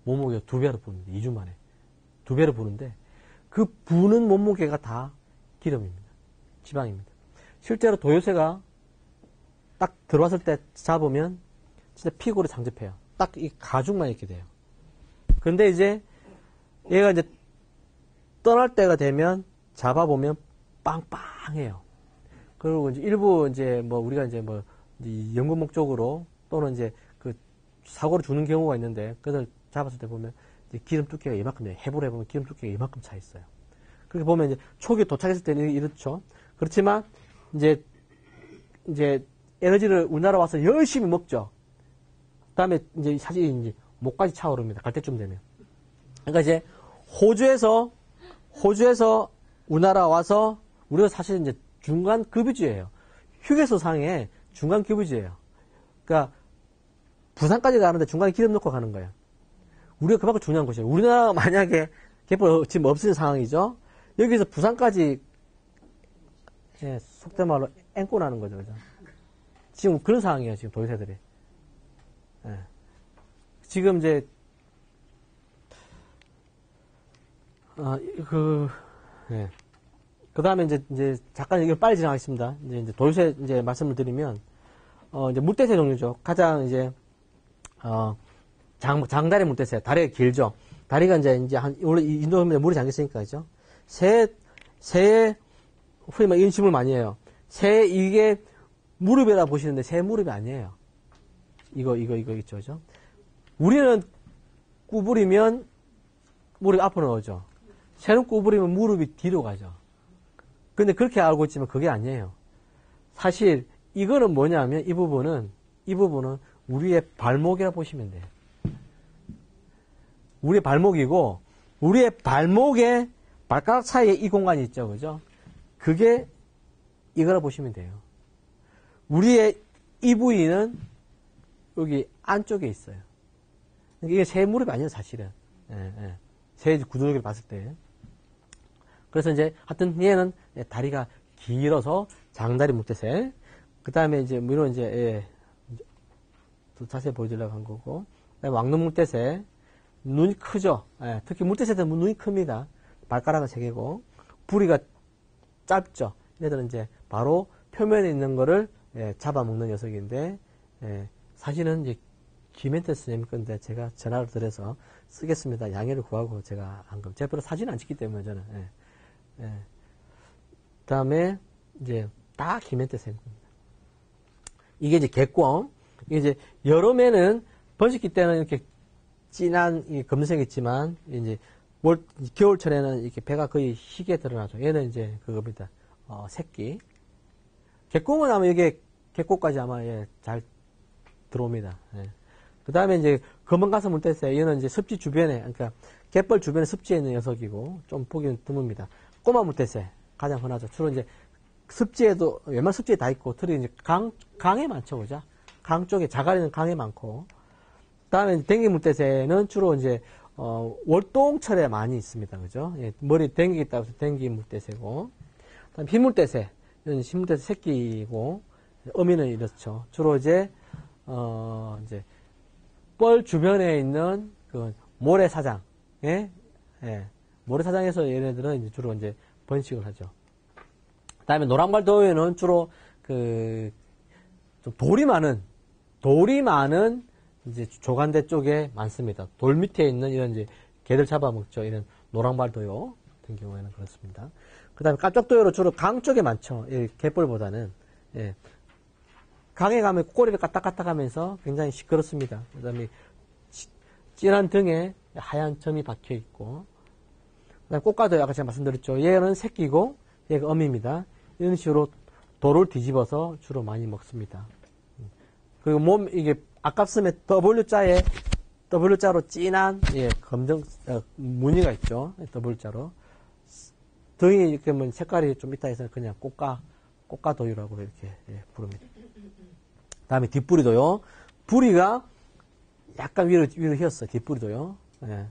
몸무게가 2배로 부는데, 2주 만에. 2배로 부는데, 그 부는 몸무게가 다 기름입니다. 지방입니다. 실제로 도요새가 딱 들어왔을 때 잡으면 진짜 피고로 장접해요. 딱 이 가죽만 이렇게 돼요. 근데 이제 얘가 이제 떠날 때가 되면 잡아보면 빵빵해요. 그리고 이제 일부 이제 뭐 우리가 이제 뭐 연구 목적으로 또는 이제 그 사고로 죽는 경우가 있는데 그걸 잡았을 때 보면 이제 기름 두께가 이만큼 돼요. 해부를 해보면 기름 두께가 이만큼 차 있어요. 그렇게 보면 이제 초기에 도착했을 때는 이렇죠. 그렇지만 이제 에너지를 우리나라 와서 열심히 먹죠. 그 다음에 이제 사실 이제 목까지 차오릅니다. 갈 때쯤 되면. 그러니까 이제 호주에서 우리나라 와서 우리가 사실 이제 중간 급유지예요. 휴게소상에 중간 급유지예요. 그러니까 부산까지 가는데 중간에 기름 넣고 가는 거예요. 우리가 그만큼 중요한 곳이에요. 우리나라가 만약에 갯벌 지금 없는 상황이죠. 여기서 부산까지 속된 말로 앵꼬 나는 거죠. 그죠? 지금 그런 상황이에요. 지금 도요새들이. 지금 이제 그 다음에 이제 잠깐 이거 빨리 지나가겠습니다. 이제 도요새 이제 말씀을 드리면 이제 물대새 종류죠. 가장 이제 장다리 물대새. 다리가 길죠. 다리가 이제 원래 인도면 물이 잠겼으니까 그죠. 새의 흔히 막 인심을 많이 해요. 새 이게 무릎이라 보시는데 새 무릎이 아니에요. 이거 있죠, 그죠? 우리는 구부리면 무릎이 앞으로 나오죠. 새는 구부리면 무릎이 뒤로 가죠. 근데 그렇게 알고 있지만 그게 아니에요. 사실 이거는 뭐냐면 이 부분은 우리의 발목이라 보시면 돼요. 우리의 발목이고 우리의 발목에 발가락 사이에 이 공간이 있죠, 그죠? 그게 이거라 보시면 돼요. 우리의 이 부위는 여기 안쪽에 있어요. 이게 새 무릎이 아니에요, 사실은. 새 구조적으로 봤을 때. 그래서 이제, 하여튼, 얘는 다리가 길어서 장다리 물대새. 그 다음에 이제, 이런 이제, 또 자세히 보여주려고 한 거고. 그 다음에 왕눈 물대새. 눈이 크죠? 특히 물대새들은 눈이 큽니다. 발가락은 3개고. 부리가 짧죠? 얘들은 이제, 바로 표면에 있는 거를 잡아먹는 녀석인데, 사진은 이제 김현태 선생님 건데 제가 전화를 드려서 쓰겠습니다. 양해를 구하고 제가 한 겁니다. 제가 별로 사진 안 찍기 때문에 저는. 그 다음에 이제 다 김현태 선생님 겁니다. 이게 이제 개꽝. 이게 이제 여름에는 번식기 때는 이렇게 진한 검은색이 있지만 이제 겨울철에는 이렇게 배가 거의 희게 드러나죠. 얘는 이제 그겁니다. 새끼. 개꽝은 아마 이게 개꼬까지 아마 잘 들어옵니다. 그 다음에 이제 검은 가슴 물대새, 얘는 이제 습지 주변에, 그러니까 갯벌 주변에 습지에 있는 녀석이고 좀 보기는 드뭅니다. 꼬마 물대새 가장 흔하죠. 주로 이제 습지에도 웬만한 습지에 다 있고, 특히 이제 강에 많죠, 그죠? 강 쪽에 자갈이는 강에 많고, 그다음에 댕기 물대새는 주로 이제 월동철에 많이 있습니다, 그죠? 머리 댕기 있다고 해서 댕기 물대새고, 그다음 흰 물대새, 이건 흰 물대새 새끼이고, 어미는 이렇죠. 주로 이제 뻘 주변에 있는 그 모래사장, 모래사장에서 얘네들은 이제 주로 이제 번식을 하죠. 그 다음에 노란발 도요는 주로 좀 돌이 많은 이제 조간대 쪽에 많습니다. 돌 밑에 있는 이런 이제 개들 잡아먹죠. 이런 노랑발도요 같은 경우에는 그렇습니다. 그 다음에 깜짝도요로 주로 강 쪽에 많죠. 이 갯벌보다는. 예. 강에 가면 꼬리를 까딱까딱 하면서 굉장히 시끄럽습니다. 그 다음에 진한 등에 하얀 점이 박혀 있고, 그 다음에 꽃가도요. 아까 제가 말씀드렸죠. 얘는 새끼고, 얘가 어미입니다. 이런 식으로 돌을 뒤집어서 주로 많이 먹습니다. 그리고 이게 아깝으면 W자로 진한, 예, 무늬가 있죠. W자로. 등이 이렇게 뭐 색깔이 좀 있다 해서 그냥 꽃가도유라고 이렇게, 예, 부릅니다. 다음에 뒷부리도요. 부리가 약간 위로 휘었어요. 뒷부리도요. 예.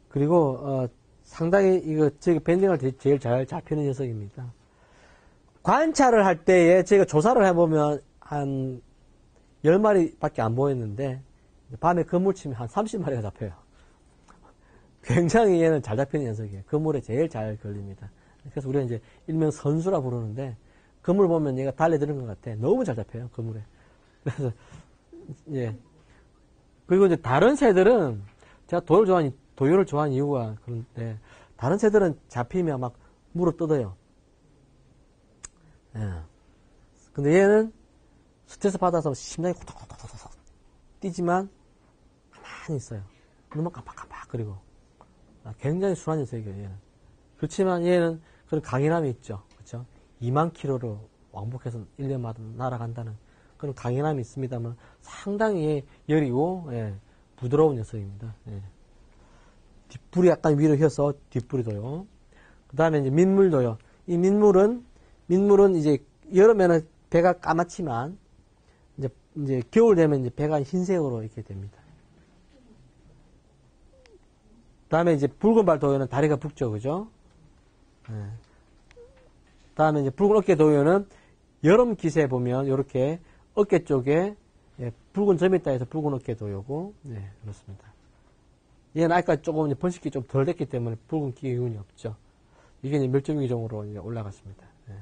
그리고, 상당히 저기 밴딩을 제일 잘 잡히는 녀석입니다. 관찰을 할 때에 제가 조사를 해보면 한 10마리밖에 안 보였는데, 밤에 그물 치면 한 30마리가 잡혀요. 굉장히 얘는 잘 잡히는 녀석이에요. 그물에 제일 잘 걸립니다. 그래서 우리가 이제 일명 선수라 부르는데, 그물 보면 얘가 달려드는 것 같아. 너무 잘 잡혀요, 그물에. 그래서, 예. 그리고 이제 다른 새들은, 제가 도요를 좋아하는 이유가 그런데, 다른 새들은 잡히면 막 물어 뜯어요. 예. 근데 얘는 스트레스 받아서 심장이 콕톡콕톡콕 뛰지만 가만히 있어요. 눈만 깜빡깜빡 그리고 굉장히 순한 녀석이에요. 얘는. 그렇지만 얘는 그런 강인함이 있죠. 그렇죠? 2만 킬로로 왕복해서 1년마다 날아간다는 그런 강인함이 있습니다만 상당히 여리고, 예, 부드러운 녀석입니다. 예. 뒷불이 약간 위로 휘어서 뒷불이도요. 그 다음에 이제 민물도요. 이 민물은 이제 여름에는 배가 까맣지만 이제 겨울 되면 이제 배가 흰색으로 이렇게 됩니다. 다음에 이제 붉은 발 도요는 다리가 붉죠, 그죠? 네. 다음에 이제 붉은 어깨 도요는 여름 기세에 보면 이렇게 어깨 쪽에, 예, 붉은 점이 있다 해서 붉은 어깨 도요고, 네, 그렇습니다. 얘는 아까 조금 번식기 좀 덜 됐기 때문에 붉은 기운이 없죠. 이게 이제 멸종위기종으로 이제 올라갔습니다. 네.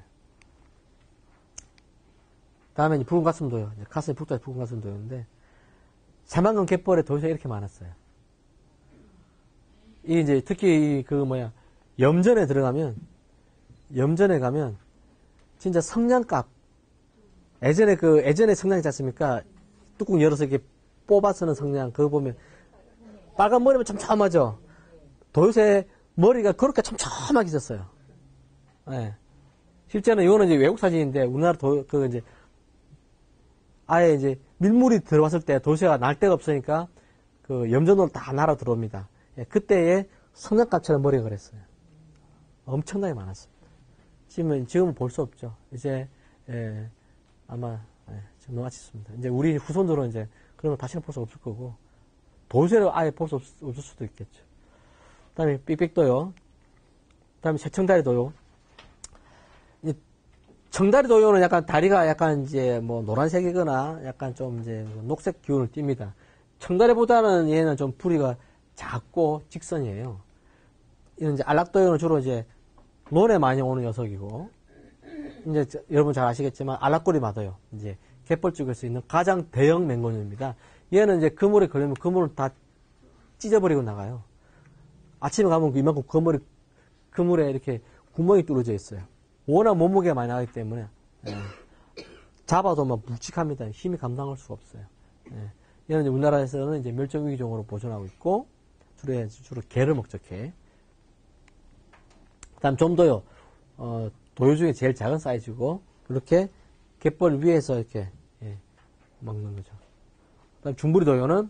다음에 이제 붉은 가슴도요. 가슴이 붉다 붉은 가슴도요인데, 새만금 갯벌에 도요가 이렇게 많았어요. 이 이제 특히 염전에 가면 진짜 성냥갑, 예전에 성냥 있지 않습니까? 뚜껑 열어서 이렇게 뽑아서는 성냥, 그거 보면 빨간 머리면 촘촘하죠? 도요새 머리가 그렇게 촘촘하게 있었어요. 예. 실제는 이거는 이제 외국 사진인데, 우리나라 아예 이제 밀물이 들어왔을 때 도요새가 날 데가 없으니까 염전으로 다 날아 들어옵니다. 예, 그때의 성냥갑처럼 머리가 그랬어요. 엄청나게 많았습니다. 지금은 볼 수 없죠. 이제, 예, 아마, 예, 지금 너무 아쉽습니다. 이제 우리 후손들은 이제 그런 거 다시는 볼 수 없을 거고, 도요새를 아예 볼 수 없을 수도 있겠죠. 그 다음에 삑삑도요. 그 다음에 새청다리도요. 청다리도요는 약간 다리가 약간 이제 노란색이거나 약간 좀 이제 녹색 기운을 띱니다. 청다리보다는 얘는 좀 부리가 작고 직선이에요. 이런 이제 안락도요는 주로 이제 논에 많이 오는 녀석이고, 이제 여러분 잘 아시겠지만 안락골이 맞아요. 이제 갯벌 쪽에서 있는 가장 대형 맹곤입니다. 얘는 이제 그물에 걸리면 그물을 다 찢어버리고 나가요. 아침에 가면 이만큼 그물에 이렇게 구멍이 뚫어져 있어요. 워낙 몸무게가 많이 나가기 때문에, 예, 잡아도 막 묵직합니다. 힘이 감당할 수가 없어요. 예. 얘는 이제 우리나라에서는 이제 멸종위기종으로 보존하고 있고, 주로 개를 먹죠, 개. 그 다음 좀도요. 도요 중에 제일 작은 사이즈고, 이렇게 갯벌 위에서 이렇게, 예, 먹는 거죠. 그 다음 중부리도요는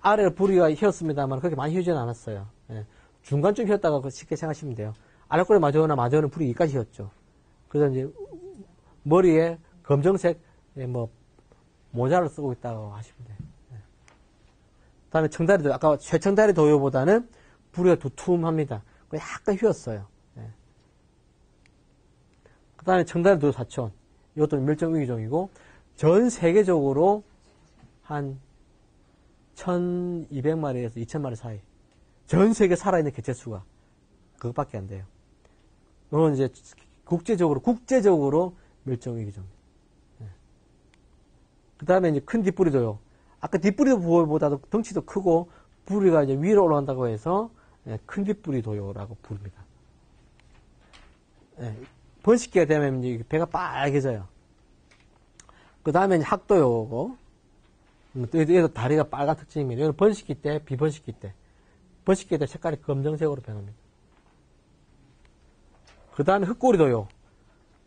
아래 부리가 휘었습니다만 그렇게 많이 휘지는 않았어요. 예. 중간쯤 휘었다가 쉽게 생각하시면 돼요. 아랫골에 마저는 불이 여기까지 휘었죠. 그래서 이제 머리에 검정색 모자를 쓰고 있다고 하시면 돼요. 예. 그 다음에 청다리도, 아까 쇠청다리 도요보다는 부리가 두툼합니다. 약간 휘었어요. 예. 그 다음에 청다리 도요 사촌. 이것도 멸종위기종이고, 전 세계적으로 한 1200마리에서 2000마리 사이. 전 세계 살아있는 개체수가 그것밖에 안 돼요. 이건 이제 국제적으로 멸종위기종입니다. 예. 그 다음에 이제 큰 뒷부리도요. 아까 뒷부리보다도 덩치도 크고, 부리가 이제 위로 올라간다고 해서, 큰 뒷불이 도요라고 부릅니다. 번식기가 되면 이제 배가 빨개져요. 그 다음에 학도요고, 얘도 다리가 빨간 특징입니다. 이건 번식기 때, 비번식기 때. 번식기 때 색깔이 검정색으로 변합니다. 그 다음에 흑꼬리도요.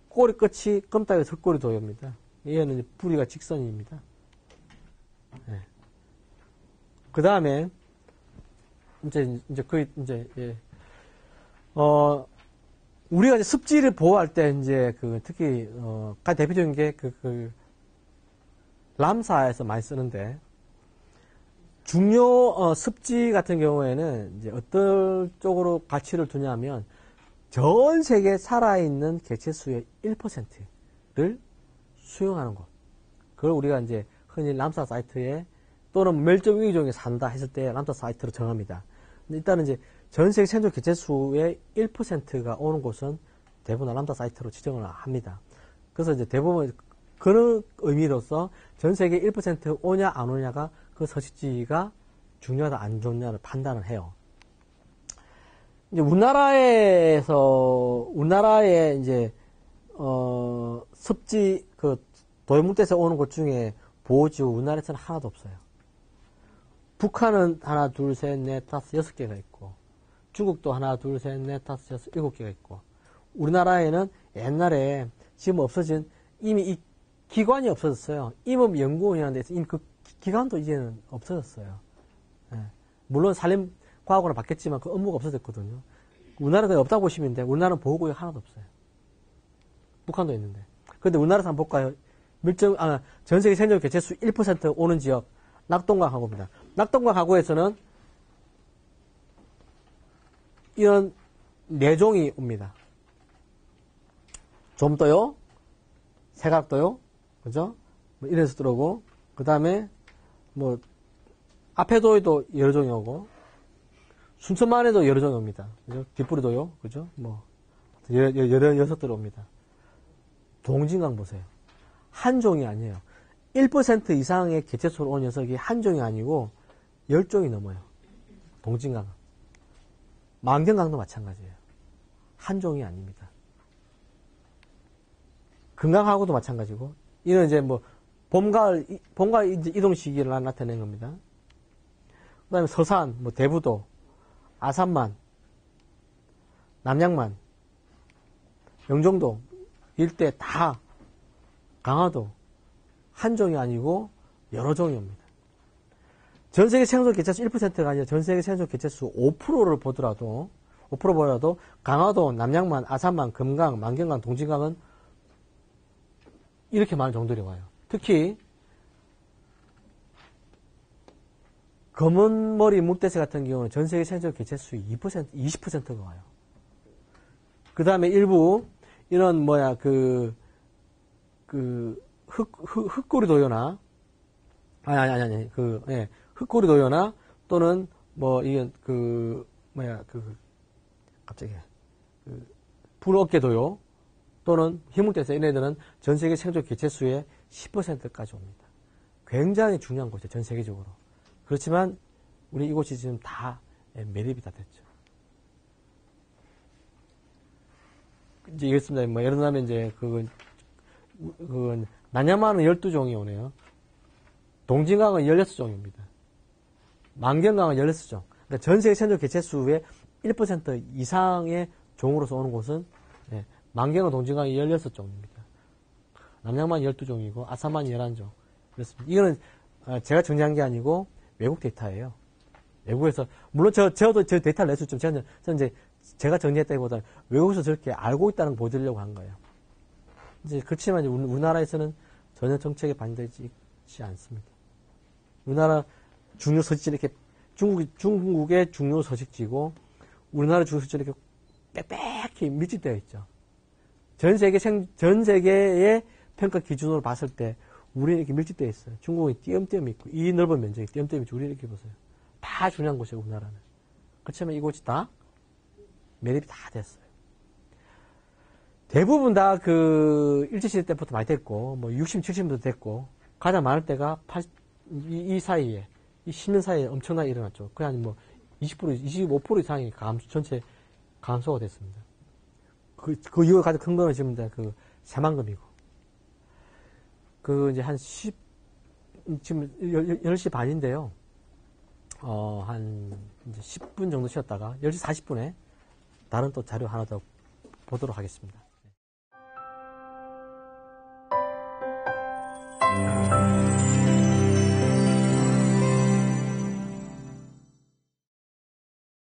꼬리 끝이 검다리에서 흑꼬리도요입니다. 얘는 이제 부리가 직선입니다. 그 다음에, 우리가 이제 습지를 보호할 때, 이제, 특히, 가장 대표적인 게, 람사에서 많이 쓰는데, 습지 같은 경우에는, 이제, 어떤 쪽으로 가치를 두냐면, 전 세계 살아있는 개체수의 1%를 수용하는 것. 그걸 우리가 이제, 흔히 람사 사이트에, 또는 멸종위기종에 산다 했을 때 람사 사이트로 정합니다. 근데 일단은 이제 전 세계 생존 개체수의 1%가 오는 곳은 대부분 람사 사이트로 지정을 합니다. 그래서 이제 대부분 그런 의미로서 전 세계 1% 오냐 안 오냐가 그 서식지가 중요하다 안 좋냐를 판단을 해요. 이제 우리나라에 이제 습지 도해묵대에서 오는 곳 중에 보호지구 우리나라에서는 하나도 없어요. 북한은 하나, 둘, 셋, 넷, 다섯, 6개가 있고, 중국도 하나, 둘, 셋, 넷, 다섯, 여섯, 7개가 있고, 우리나라에는 옛날에 지금 없어진 이미 이 기관이 없어졌어요. 임업연구원이라는 데서 이미 그 기관도 이제는 없어졌어요. 물론 산림과학으로 바뀌었지만 그 업무가 없어졌거든요. 우리나라는 그냥 없다고 보시면 돼요. 우리나라는 보호구역 하나도 없어요. 북한도 있는데. 그런데 우리나라에서 한번 볼까요? 전 세계 생존 개체수 1% 오는 지역, 낙동강 하구입니다. 낙동강 하구에서는 이런 4종이 옵니다. 좀도요, 새각도요, 그죠? 이런 식으로 오고, 그 다음에, 앞에도에도 여러 종이 오고, 순천만에도 여러 종이 옵니다. 그죠? 뒷부리도요, 그죠? 여러 녀석들이 옵니다. 동진강 보세요. 한 종이 아니에요. 1% 이상의 개체수로 온 녀석이 한 종이 아니고 10종이 넘어요. 동진강. 만경강도 마찬가지예요. 한 종이 아닙니다. 금강하고도 마찬가지고, 이는 이제 봄, 가을 이제 이동 시기를 나타낸 겁니다. 그 다음에 서산, 대부도, 아산만, 남양만, 영종도, 일대 다, 강화도, 한 종이 아니고 여러 종이 옵니다. 전 세계 생존 개체수 1%가 아니라 전 세계 생존 개체수 5%를 보더라도 강화도, 남양만, 아산만, 금강, 만경강, 동진강은 이렇게 많은 종들이 와요. 특히 검은머리 묵대새 같은 경우는 전 세계 생존 개체수의 20%가 와요. 그 다음에 일부 이런 흑꼬리 도요나, 흑꼬리 도요나, 또는, 불어깨 도요, 또는 희물대새, 얘네들은 전 세계 생존 개체수의 10%까지 옵니다. 굉장히 중요한 곳이에요, 전 세계적으로. 그렇지만, 우리 이곳이 지금 다 매립이 다 됐죠. 이제 이겠습니다. 예를 들면, 이제, 난야마는 12종이 오네요. 동진강은 16종입니다. 만경강은 16종. 그러니까 전 세계 생존 개체수의 1% 이상의 종으로서 오는 곳은, 만경과 동진강이 16종입니다. 남양만 12종이고, 아산만 11종. 그렇습니다. 이거는, 제가 정리한 게 아니고, 외국 데이터예요. 외국에서, 물론 저도 저 데이터를 낼 수 있지만, 저는 이제 제가 정리했다기보다 외국에서 저렇게 알고 있다는 거 보여드리려고 한 거예요. 이제 그렇지만 우리나라에서는 전혀 정책에 반영되지 않습니다. 우리나라 중요 서식지 이렇게 중국의 중요 서식지고 우리나라 중요 서식지 이렇게 빽빽히 밀집되어 있죠. 전 세계의 평가 기준으로 봤을 때 우리는 이렇게 밀집되어 있어요. 중국은 띄엄띄엄 있고 이 넓은 면적이 띄엄띄엄 있죠. 우리 이렇게 보세요. 다 중요한 곳이에요. 우리나라는. 그렇지만 이곳이 다 매립이 다 됐어요. 대부분 다 일제시대 때부터 많이 됐고, 60, 70년도 됐고, 가장 많을 때가 이 사이에, 이 10년 사이에 엄청나게 일어났죠. 그냥 25% 이상이 전체 감소가 됐습니다. 그 이후에 가장 큰 거는 지금 이제 그 새만금이고. 이제 지금 10시 반인데요. 한 이제 10분 정도 쉬었다가 10시 40분에 다른 또 자료 하나 더 보도록 하겠습니다.